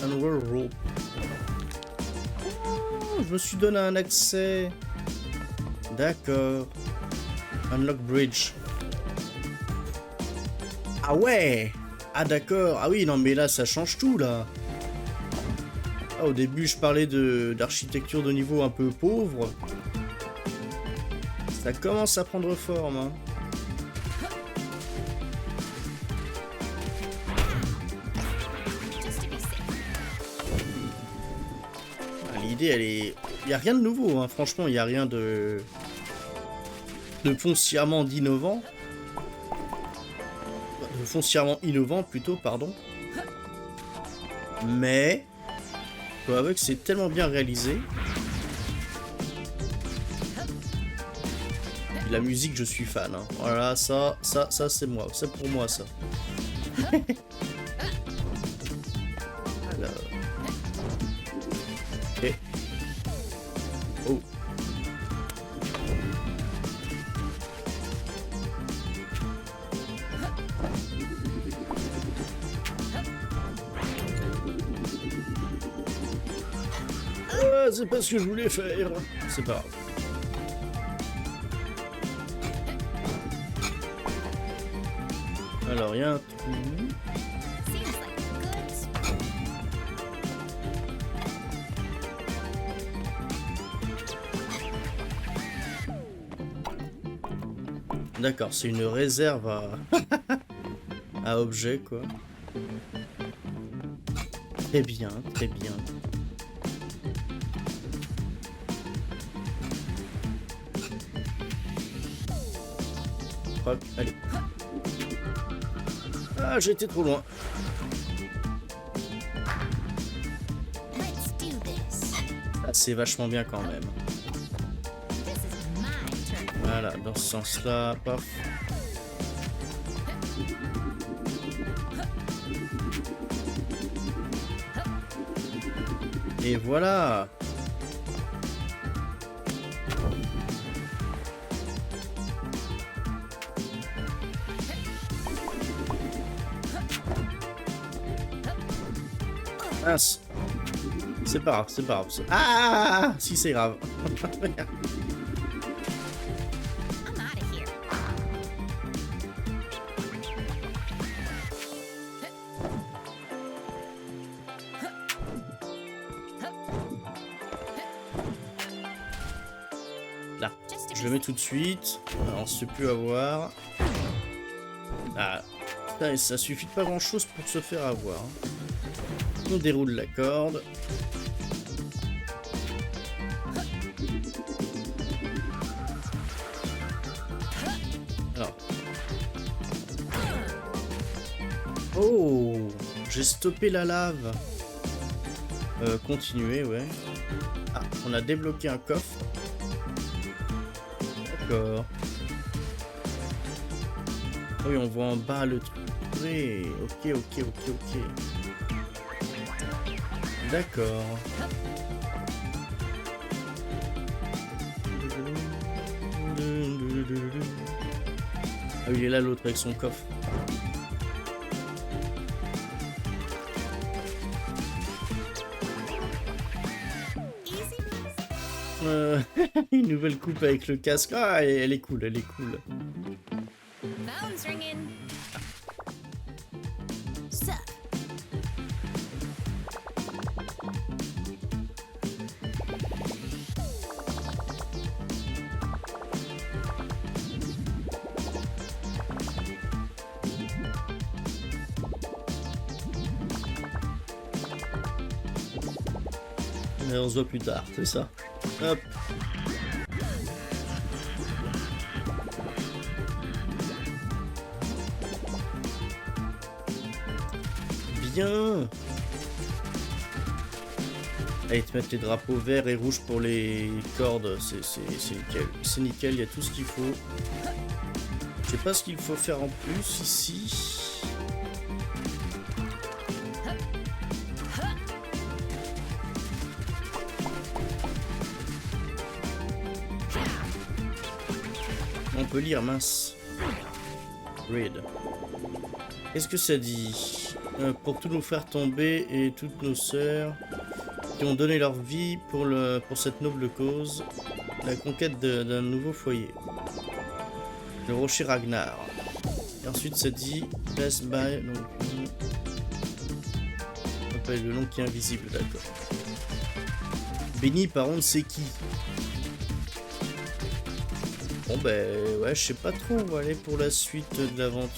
un nouveau rope. Oh, je me suis donné un accès. D'accord. Unlock bridge. Ah ouais. Ah d'accord. Ah oui, non mais là ça change tout là. Ah, au début je parlais d'architecture de niveau un peu pauvre. Ça commence à prendre forme. Hein.
Just to be safe.
Ah, l'idée elle est... Il n'y a rien de nouveau, hein. Franchement il n'y a rien de foncièrement d'innovant. De foncièrement innovant plutôt, pardon. Mais... je dois avouer que c'est tellement bien réalisé. Et la musique, je suis fan. Hein. Voilà, ça c'est moi. C'est pour moi, ça. Alors... ok. Oh. Ah, c'est pas ce que je voulais faire. C'est pas grave. Alors, il y a un trou.
Seems like a good spot.
D'accord, c'est une réserve à... à objets, quoi. Très bien, très bien. Hop, allez. Ah, j'ai été trop loin.
Let's do this.
Ah, c'est vachement bien quand même.
This is my turf.
Voilà, dans ce sens-là, paf. Et voilà. Mince. C'est pas grave, c'est pas grave. Ah, si c'est grave.
I'm out of here.
Là,
Just to
je
be
le mets tout de suite. Alors, on se fait plus avoir. Ah, putain, ça suffit de pas grand chose pour se faire avoir. On déroule la corde. Alors. Oh, j'ai stoppé la lave. Continuer, ouais. Ah, on a débloqué un coffre. D'accord. Oui, on voit en bas le truc. Oui, ok. D'accord. Ah oui, il est là l'autre avec son coffre.
Easy peasy.
Une nouvelle coupe avec le casque. Ah, elle est cool, elle est cool.
Phone's ringing. Sup?
Et on se voit plus tard, c'est ça. Hop. Bien. Allez, te mettre les drapeaux verts et rouges pour les cordes, c'est nickel. C'est nickel, il y a tout ce qu'il faut. Je sais pas ce qu'il faut faire en plus ici. On peut lire, mince. Read. Qu'est-ce que ça dit? Pour tous nos frères tombés et toutes nos sœurs qui ont donné leur vie pour cette noble cause, la conquête d'un nouveau foyer. Le rocher Ragnar. Et ensuite ça dit Blessed by, donc on appelle le nom qui est invisible, d'accord. Béni par on ne sait qui. Bon ben ouais, je sais pas trop, on va aller pour la suite de l'aventure.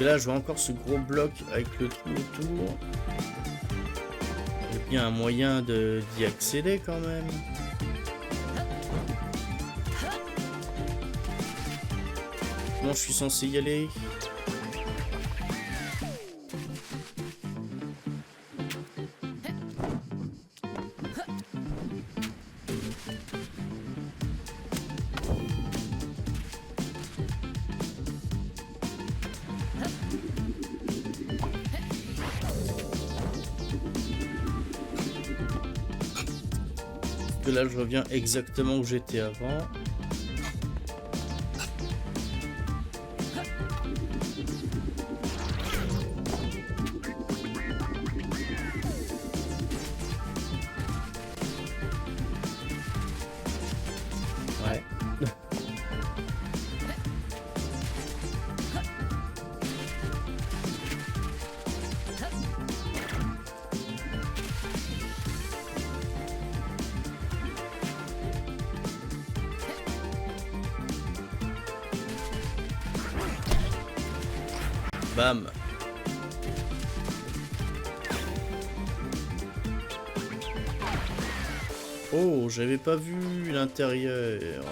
Et là je vois encore ce gros bloc avec le trou autour. Il y a bien un moyen d'y accéder quand même. Comment je suis censé y aller? Que là je reviens exactement où j'étais avant. Ouais. Bam. Oh, j'avais pas vu l'intérieur.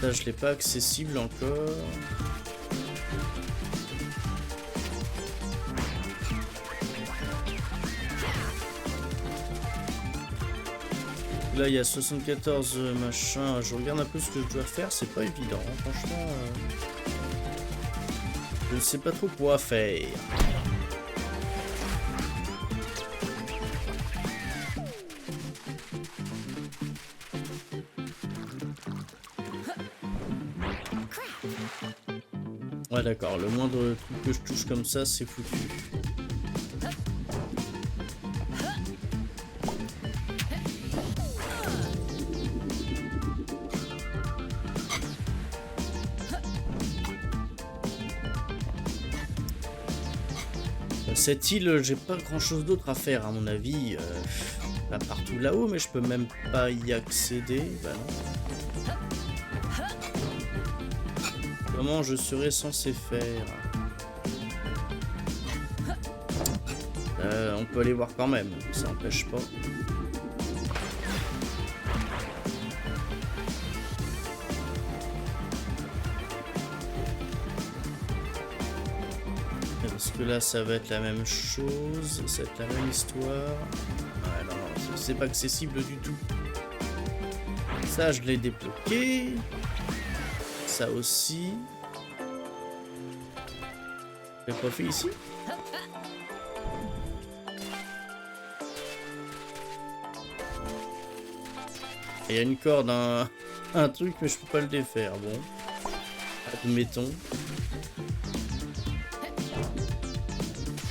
Là, je l'ai pas accessible encore. Là, il y a 74 machin. Je regarde un peu ce que je dois faire. C'est pas évident, hein. Franchement. Je ne sais pas trop quoi faire. Ouais d'accord, le moindre truc que je touche comme ça, c'est foutu. cette île, j'ai pas grand chose d'autre à faire à mon avis. Pas partout là-haut, mais je peux même pas y accéder. Bah non. Comment je serais censé faire? On peut aller voir quand même, ça n'empêche pas. Parce que là, ça va être la même chose, ça va être la même histoire. Ouais, non, c'est pas accessible du tout. Ça, je l'ai débloqué. Ça aussi. Je l'ai pas fait ici? Il y a une corde, un truc, mais je peux pas le défaire. Bon, admettons.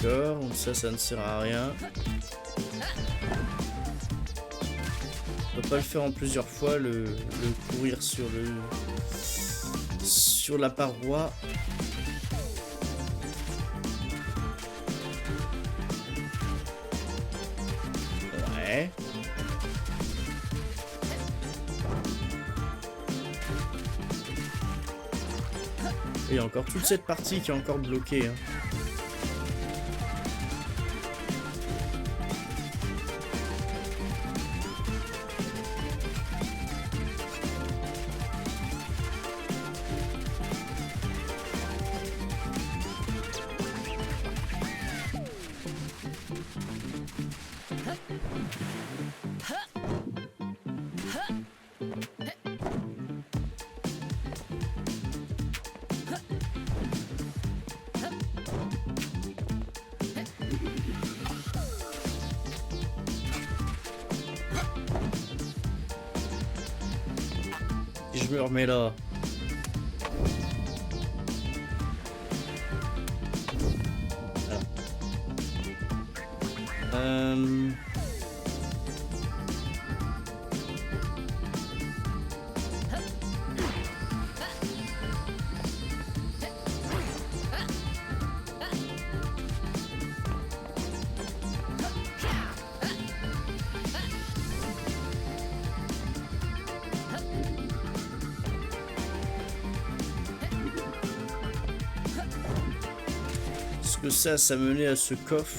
D'accord, donc ça ne sert à rien. On peut pas le faire en plusieurs fois, le courir sur la paroi. Ouais. Et il y a encore toute cette partie qui est encore bloquée. Hein. Si je me remets là. Voilà. Est-ce que ça menait à ce coffre?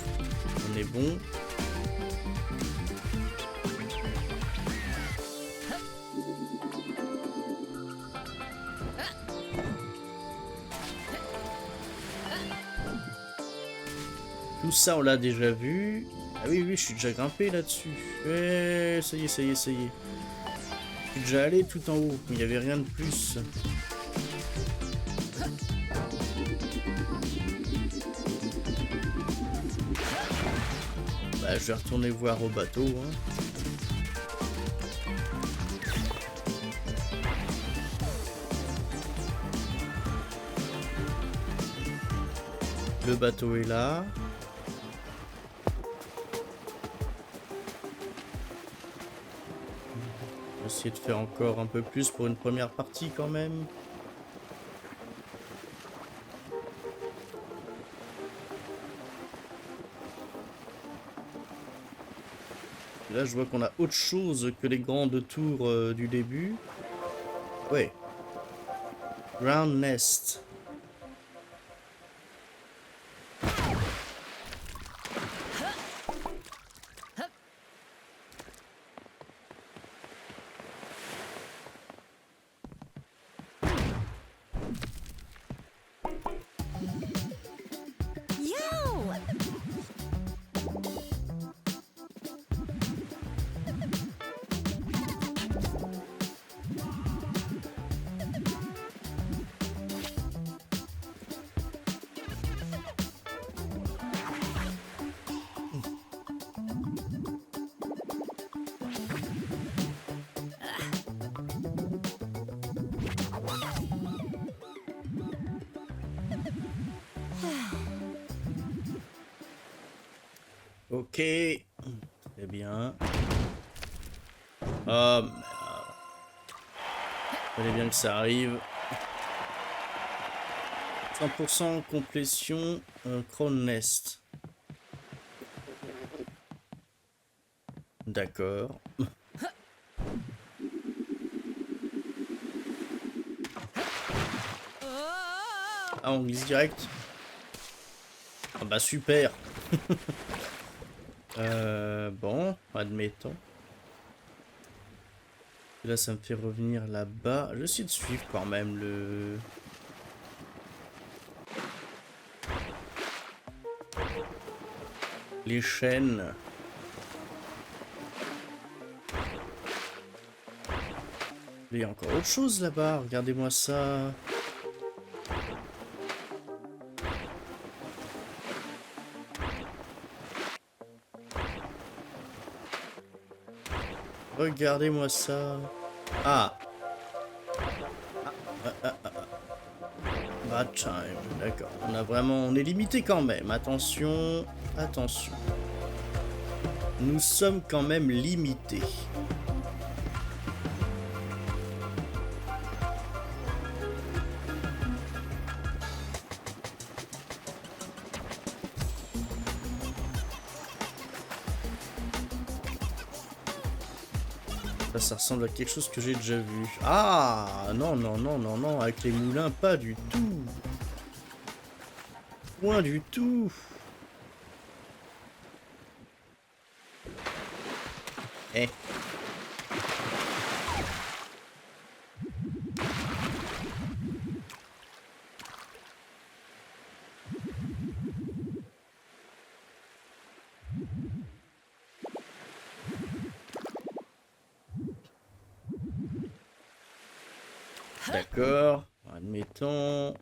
On est bon. Tout ça, on l'a déjà vu. Ah oui, oui, je suis déjà grimpé là-dessus. Ouais, ça y est, ça y est, ça y est. Je suis déjà allé tout en haut. Il n'y avait rien de plus. Bah, je vais retourner voir au bateau. Hein. Le bateau est là. On va essayer de faire encore un peu plus pour une première partie quand même. Là, je vois qu'on a autre chose que les grandes tours du début. Ouais. Ground Nest.
Yo!
Ok. Très bien. Oh merde. Fallait bien que ça arrive. 100% complétion Crown Nest. D'accord. Ah, on glisse direct. Ah bah super. Bon, admettons. Là, ça me fait revenir là-bas. Je vais essayer de suivre quand même le... les chaînes. Il y a encore autre chose là-bas. Regardez-moi ça. Regardez-moi ça. Ah. Bad time. D'accord. On a vraiment... On est limité quand même. Attention. Attention. Nous sommes quand même limités. Ça ressemble à quelque chose que j'ai déjà vu. Ah non, non, non, non, non, avec les moulins, pas du tout. Point du tout. Eh. D'accord, admettons.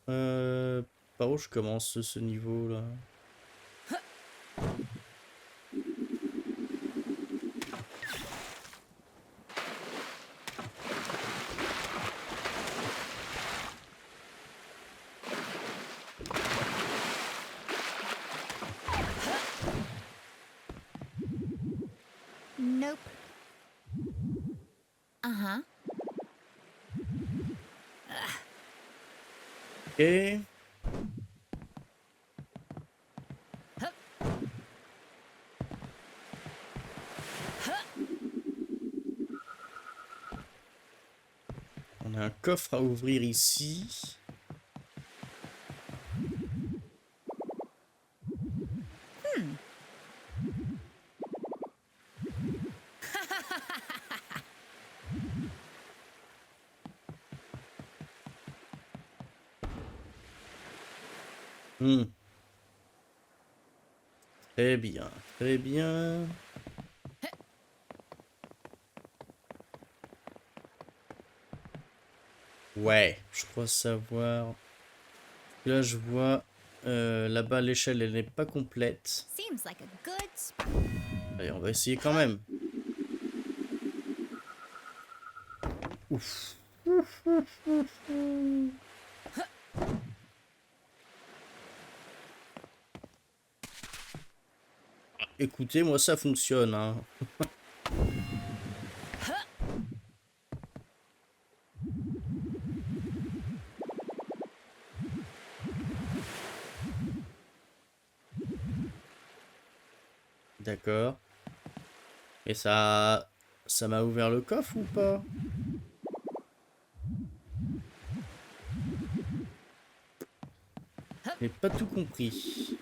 Par où je commence ce niveau là?
Nope. Uh-huh.
Et on a un coffre à ouvrir ici. Très bien, très bien. Ouais, je crois savoir. Là, je vois là-bas l'échelle, elle n'est pas complète.
Seems like a good spot.
Allez, on va essayer quand même. Ouf. Écoutez, moi ça fonctionne, hein. D'accord. Et ça m'a ouvert le coffre ou pas? J'ai pas tout compris.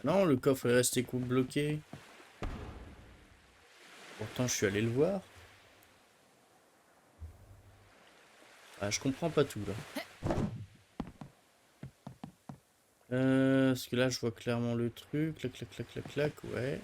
Non, le coffre est resté bloqué. Pourtant, je suis allé le voir. Ah, je comprends pas tout là. Parce que là, je vois clairement le truc. Clac, clac, clac, clac, clac, ouais.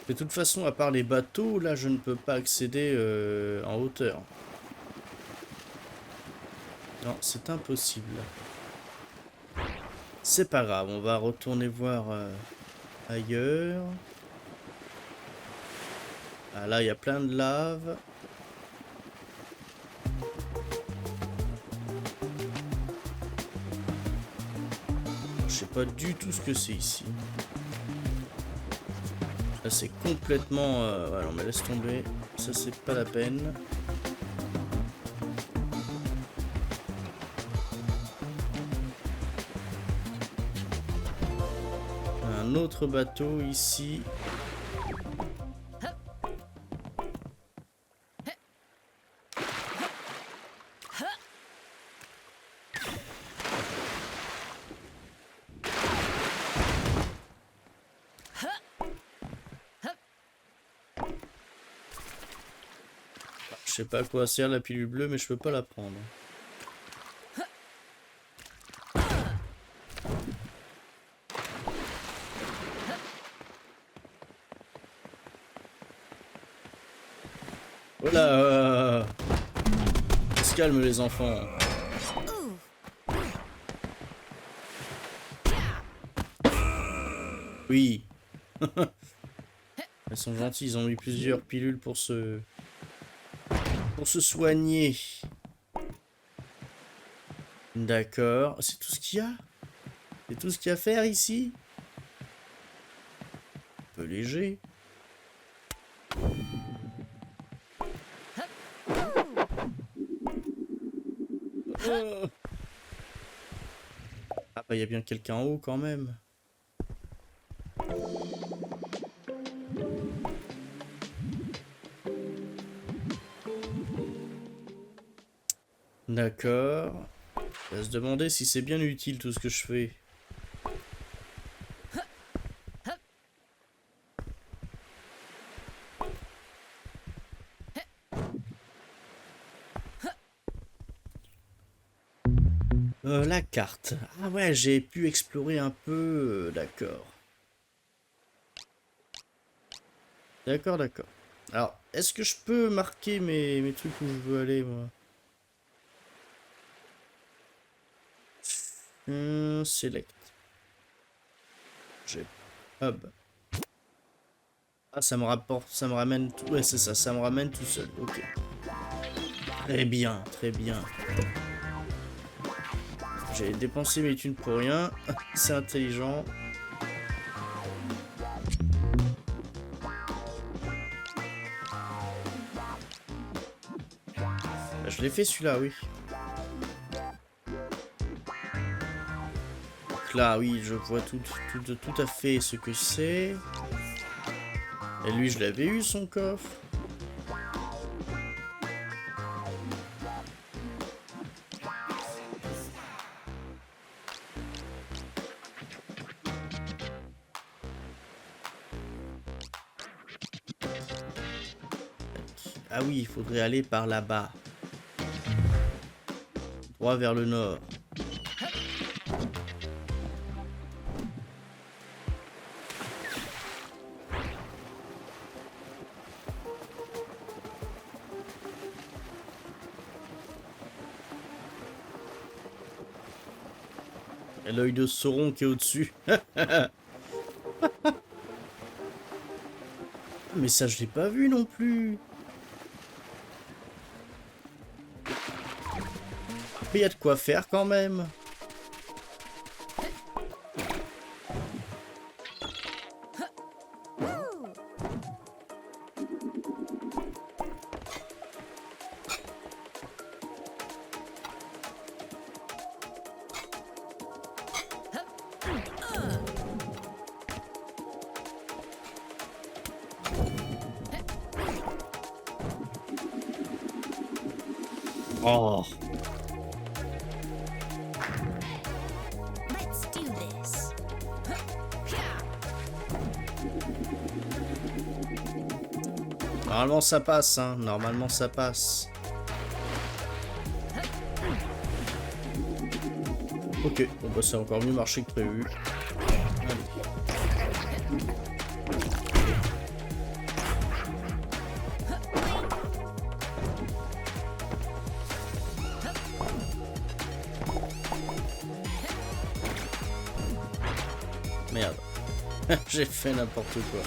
De toute façon, à part les bateaux, là, je ne peux pas accéder en hauteur. Non, c'est impossible. C'est pas grave, on va retourner voir ailleurs. Ah, là, il y a plein de lave. Je sais pas du tout ce que c'est ici. Là c'est complètement... ouais, non mais laisse tomber. Ça c'est pas la peine. Un autre bateau ici. Je sais pas à quoi sert la pilule bleue, mais je peux pas la prendre. Voilà. On se calme les enfants. Oui. Elles sont gentilles, ils ont mis plusieurs pilules pour se soigner. D'accord. C'est tout ce qu'il y a? C'est tout ce qu'il y a à faire ici? Un peu léger. Oh. Ah bah il y a bien quelqu'un en haut quand même. D'accord. On va se demander si c'est bien utile tout ce que je fais. La carte. Ah ouais, j'ai pu explorer un peu. D'accord. D'accord, d'accord. Alors, est-ce que je peux marquer mes trucs où je veux aller, moi? Select. J'ai hub. Ah, ça me rapporte, ça me ramène tout. Ouais, c'est ça, ça me ramène tout seul. Ok. Très bien, très bien. J'ai dépensé mes thunes pour rien. C'est intelligent. Bah, je l'ai fait celui-là, oui. Donc là, oui, je vois tout à fait ce que c'est. Et lui, je l'avais eu, son coffre. Ah oui, il faudrait aller par là-bas. Droit vers le nord. Il y a l'œil de Sauron qui est au-dessus. Mais ça, je l'ai pas vu non plus. Mais il y a de quoi faire quand même. Oh.
Let's do this.
Normalement ça passe, hein. Normalement ça passe. Ok, bon bah ça a encore mieux marché que prévu. Merde. J'ai fait n'importe quoi.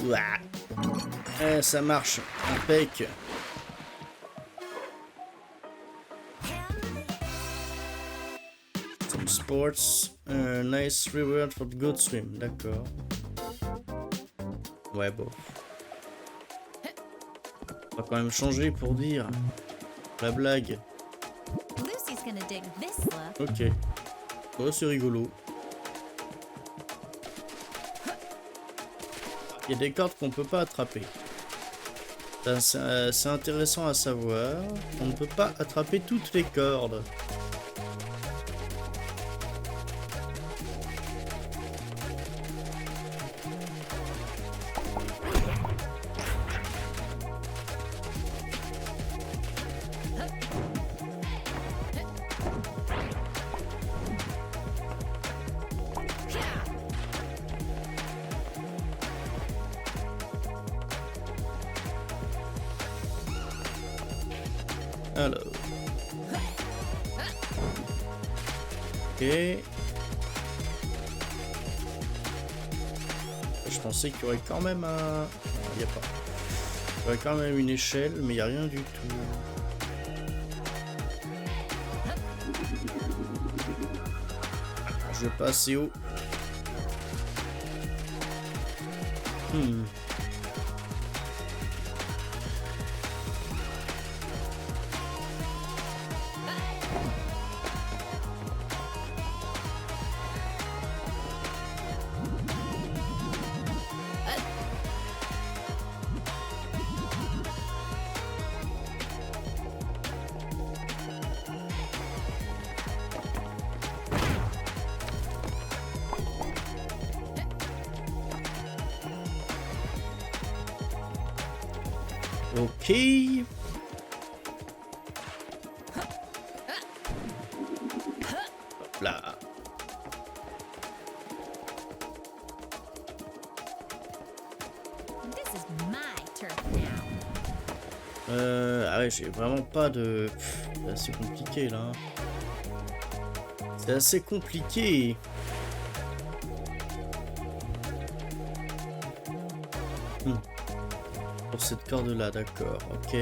Ouah. Ça marche. Impec. Some sports. Nice reward for the good swim. D'accord. Ouais, bon. On va quand même changer pour dire la blague.
Lucy's gonna dig this look.
Ok. Oh, c'est rigolo. Il y a des cordes qu'on peut pas attraper. C'est intéressant à savoir. On ne peut pas attraper toutes les cordes. Alors. Ok. Je pensais qu'il y aurait quand même un... Non, il n'y a pas. Il y aurait quand même une échelle, mais il n'y a rien du tout. Je vais pas assez haut. Ok. Hop là.
This is my turf now.
Ah ouais, j'ai vraiment pas de... C'est assez compliqué là. C'est assez compliqué. Pour cette corde là, d'accord, ok.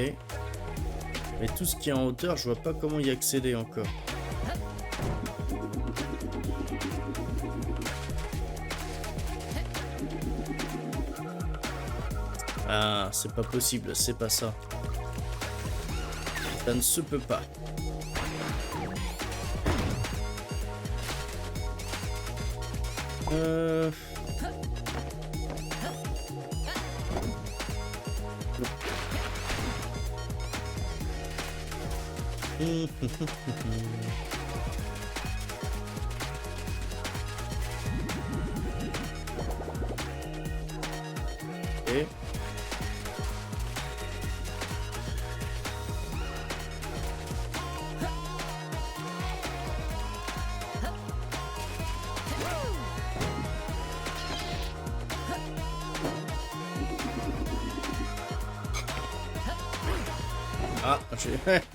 Mais tout ce qui est en hauteur, je vois pas comment y accéder encore. Ah, c'est pas possible, c'est pas ça. Ça ne se peut pas. Et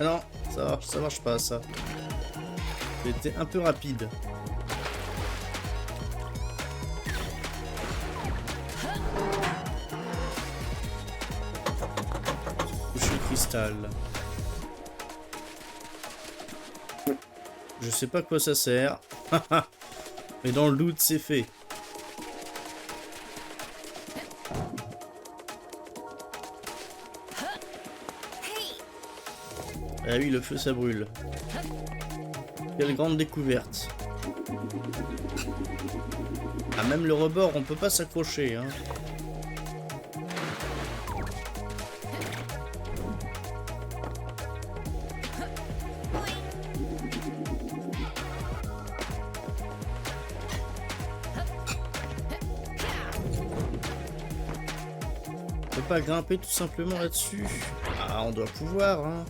ah, non, ça marche pas ça. C'était un peu rapide. Toucher le cristal. Je sais pas à quoi ça sert. Mais dans le doute, c'est fait. Ah oui, le feu, ça brûle. Quelle grande découverte. Ah, même le rebord, on peut pas s'accrocher, hein. On peut pas grimper tout simplement là-dessus. Ah, on doit pouvoir, hein.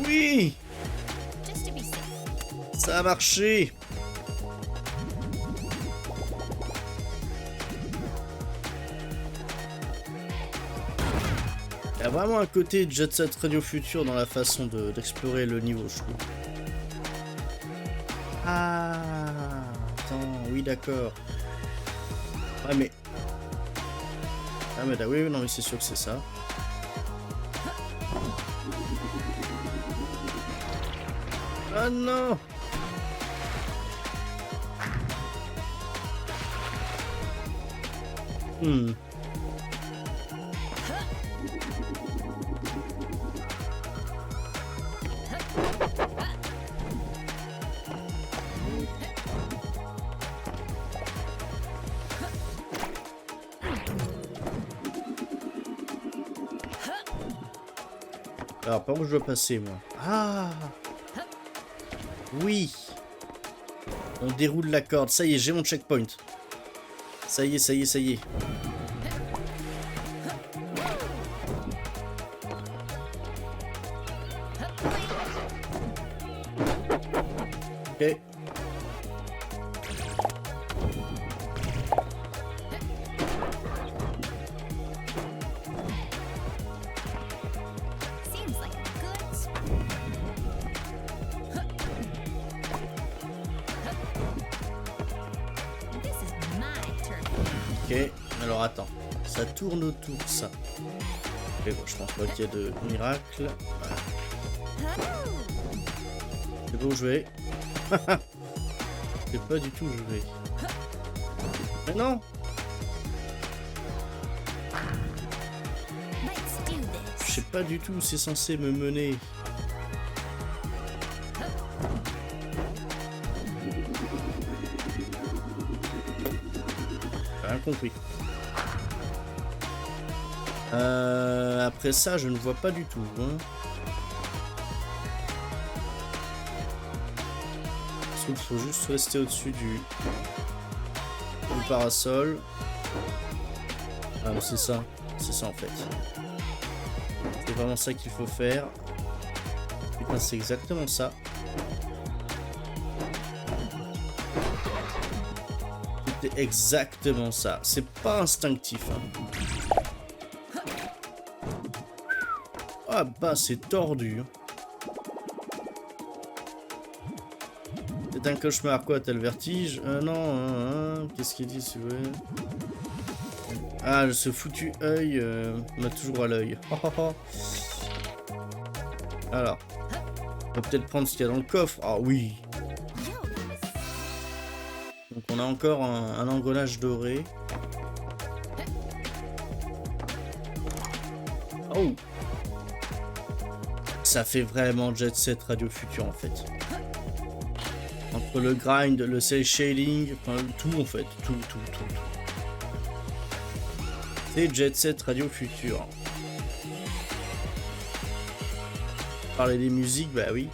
Oui,
Just to be safe.
ça a marché. Il y a vraiment un côté Jet Set Radio Future dans la façon d'explorer le niveau, je trouve. oui, d'accord. Ah, mais... Ah, mais oui, non, mais c'est sûr que c'est ça. Ah, non! Alors, par où je dois passer, moi? Ah! Oui! On déroule la corde. Ça y est, j'ai mon checkpoint. Ça y est, ça y est, ça y est. Ok.
Seems like a good spot. This is my turn.
Ok. Alors, attends. Ça tourne autour, ça. Ok, bon, je pense pas qu'il y ait de miracle. Voilà. C'est pas où je vais. C'est pas du tout où je vais. Mais non!
Let's do
Je
this.
sais pas du tout où c'est censé me mener. J'ai rien compris. Après ça, je ne vois pas du tout. Hein. Il faut juste rester au-dessus du parasol. Ah, c'est ça. C'est ça en fait. C'est vraiment ça qu'il faut faire. Putain, c'est exactement ça. C'est exactement ça. C'est pas instinctif. Hein. Ah bah, c'est tordu. C'est un cauchemar, quoi, t'as le vertige? Non, qu'est-ce qu'il dit, si vous voulez? Ah, ce foutu œil m'a toujours à l'œil. Alors, on va peut-être prendre ce qu'il y a dans le coffre. Ah oui. Donc on a encore un engrenage doré. Oh. Ça fait vraiment Jet Set Radio Future en fait. Entre le grind, le cel shading, enfin tout en fait, tout. C'est Jet Set Radio Future. Parler des musiques, bah oui.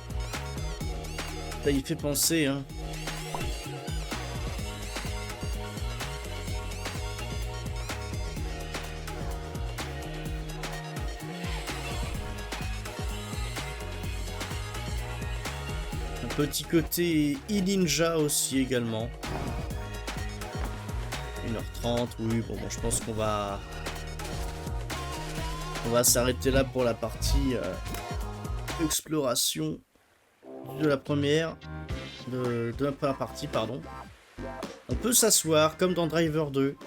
Ça il fait penser, hein. Petit côté e-ninja aussi également. 1h30, oui, bon, je pense qu'on va s'arrêter là pour la partie exploration de la première de la première partie, pardon. On peut s'asseoir comme dans Driver 2.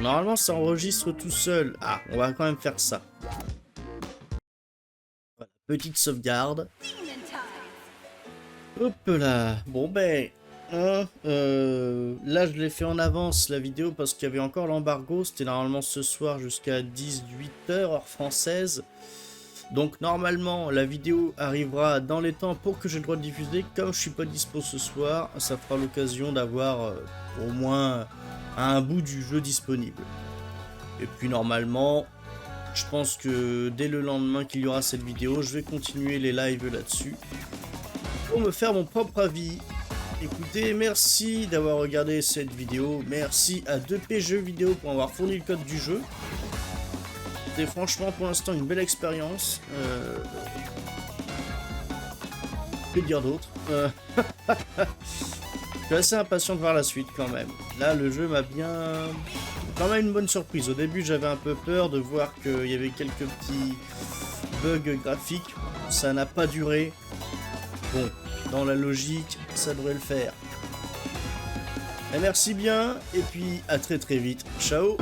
Normalement ça enregistre tout seul. Ah, on va quand même faire ça. Voilà, petite sauvegarde. Hop là. Bon ben, là je l'ai fait en avance la vidéo parce qu'il y avait encore l'embargo. C'était normalement ce soir jusqu'à 18h heure française. Donc normalement la vidéo arrivera dans les temps pour que j'ai le droit de diffuser. Comme je suis pas dispo ce soir, ça fera l'occasion d'avoir au moins un bout du jeu disponible. Et puis normalement, je pense que dès le lendemain qu'il y aura cette vidéo, je vais continuer les lives là-dessus pour me faire mon propre avis. Écoutez, merci d'avoir regardé cette vidéo. Merci à 2P Jeux Vidéo pour avoir fourni le code du jeu. C'était franchement pour l'instant une belle expérience. Que dire d'autre? Je suis assez impatient de voir la suite quand même. Là, le jeu m'a bien... Quand même une bonne surprise. Au début, j'avais un peu peur de voir qu'il y avait quelques petits bugs graphiques. Ça n'a pas duré. Bon, dans la logique, ça devrait le faire. Et merci bien, et puis à très très vite. Ciao.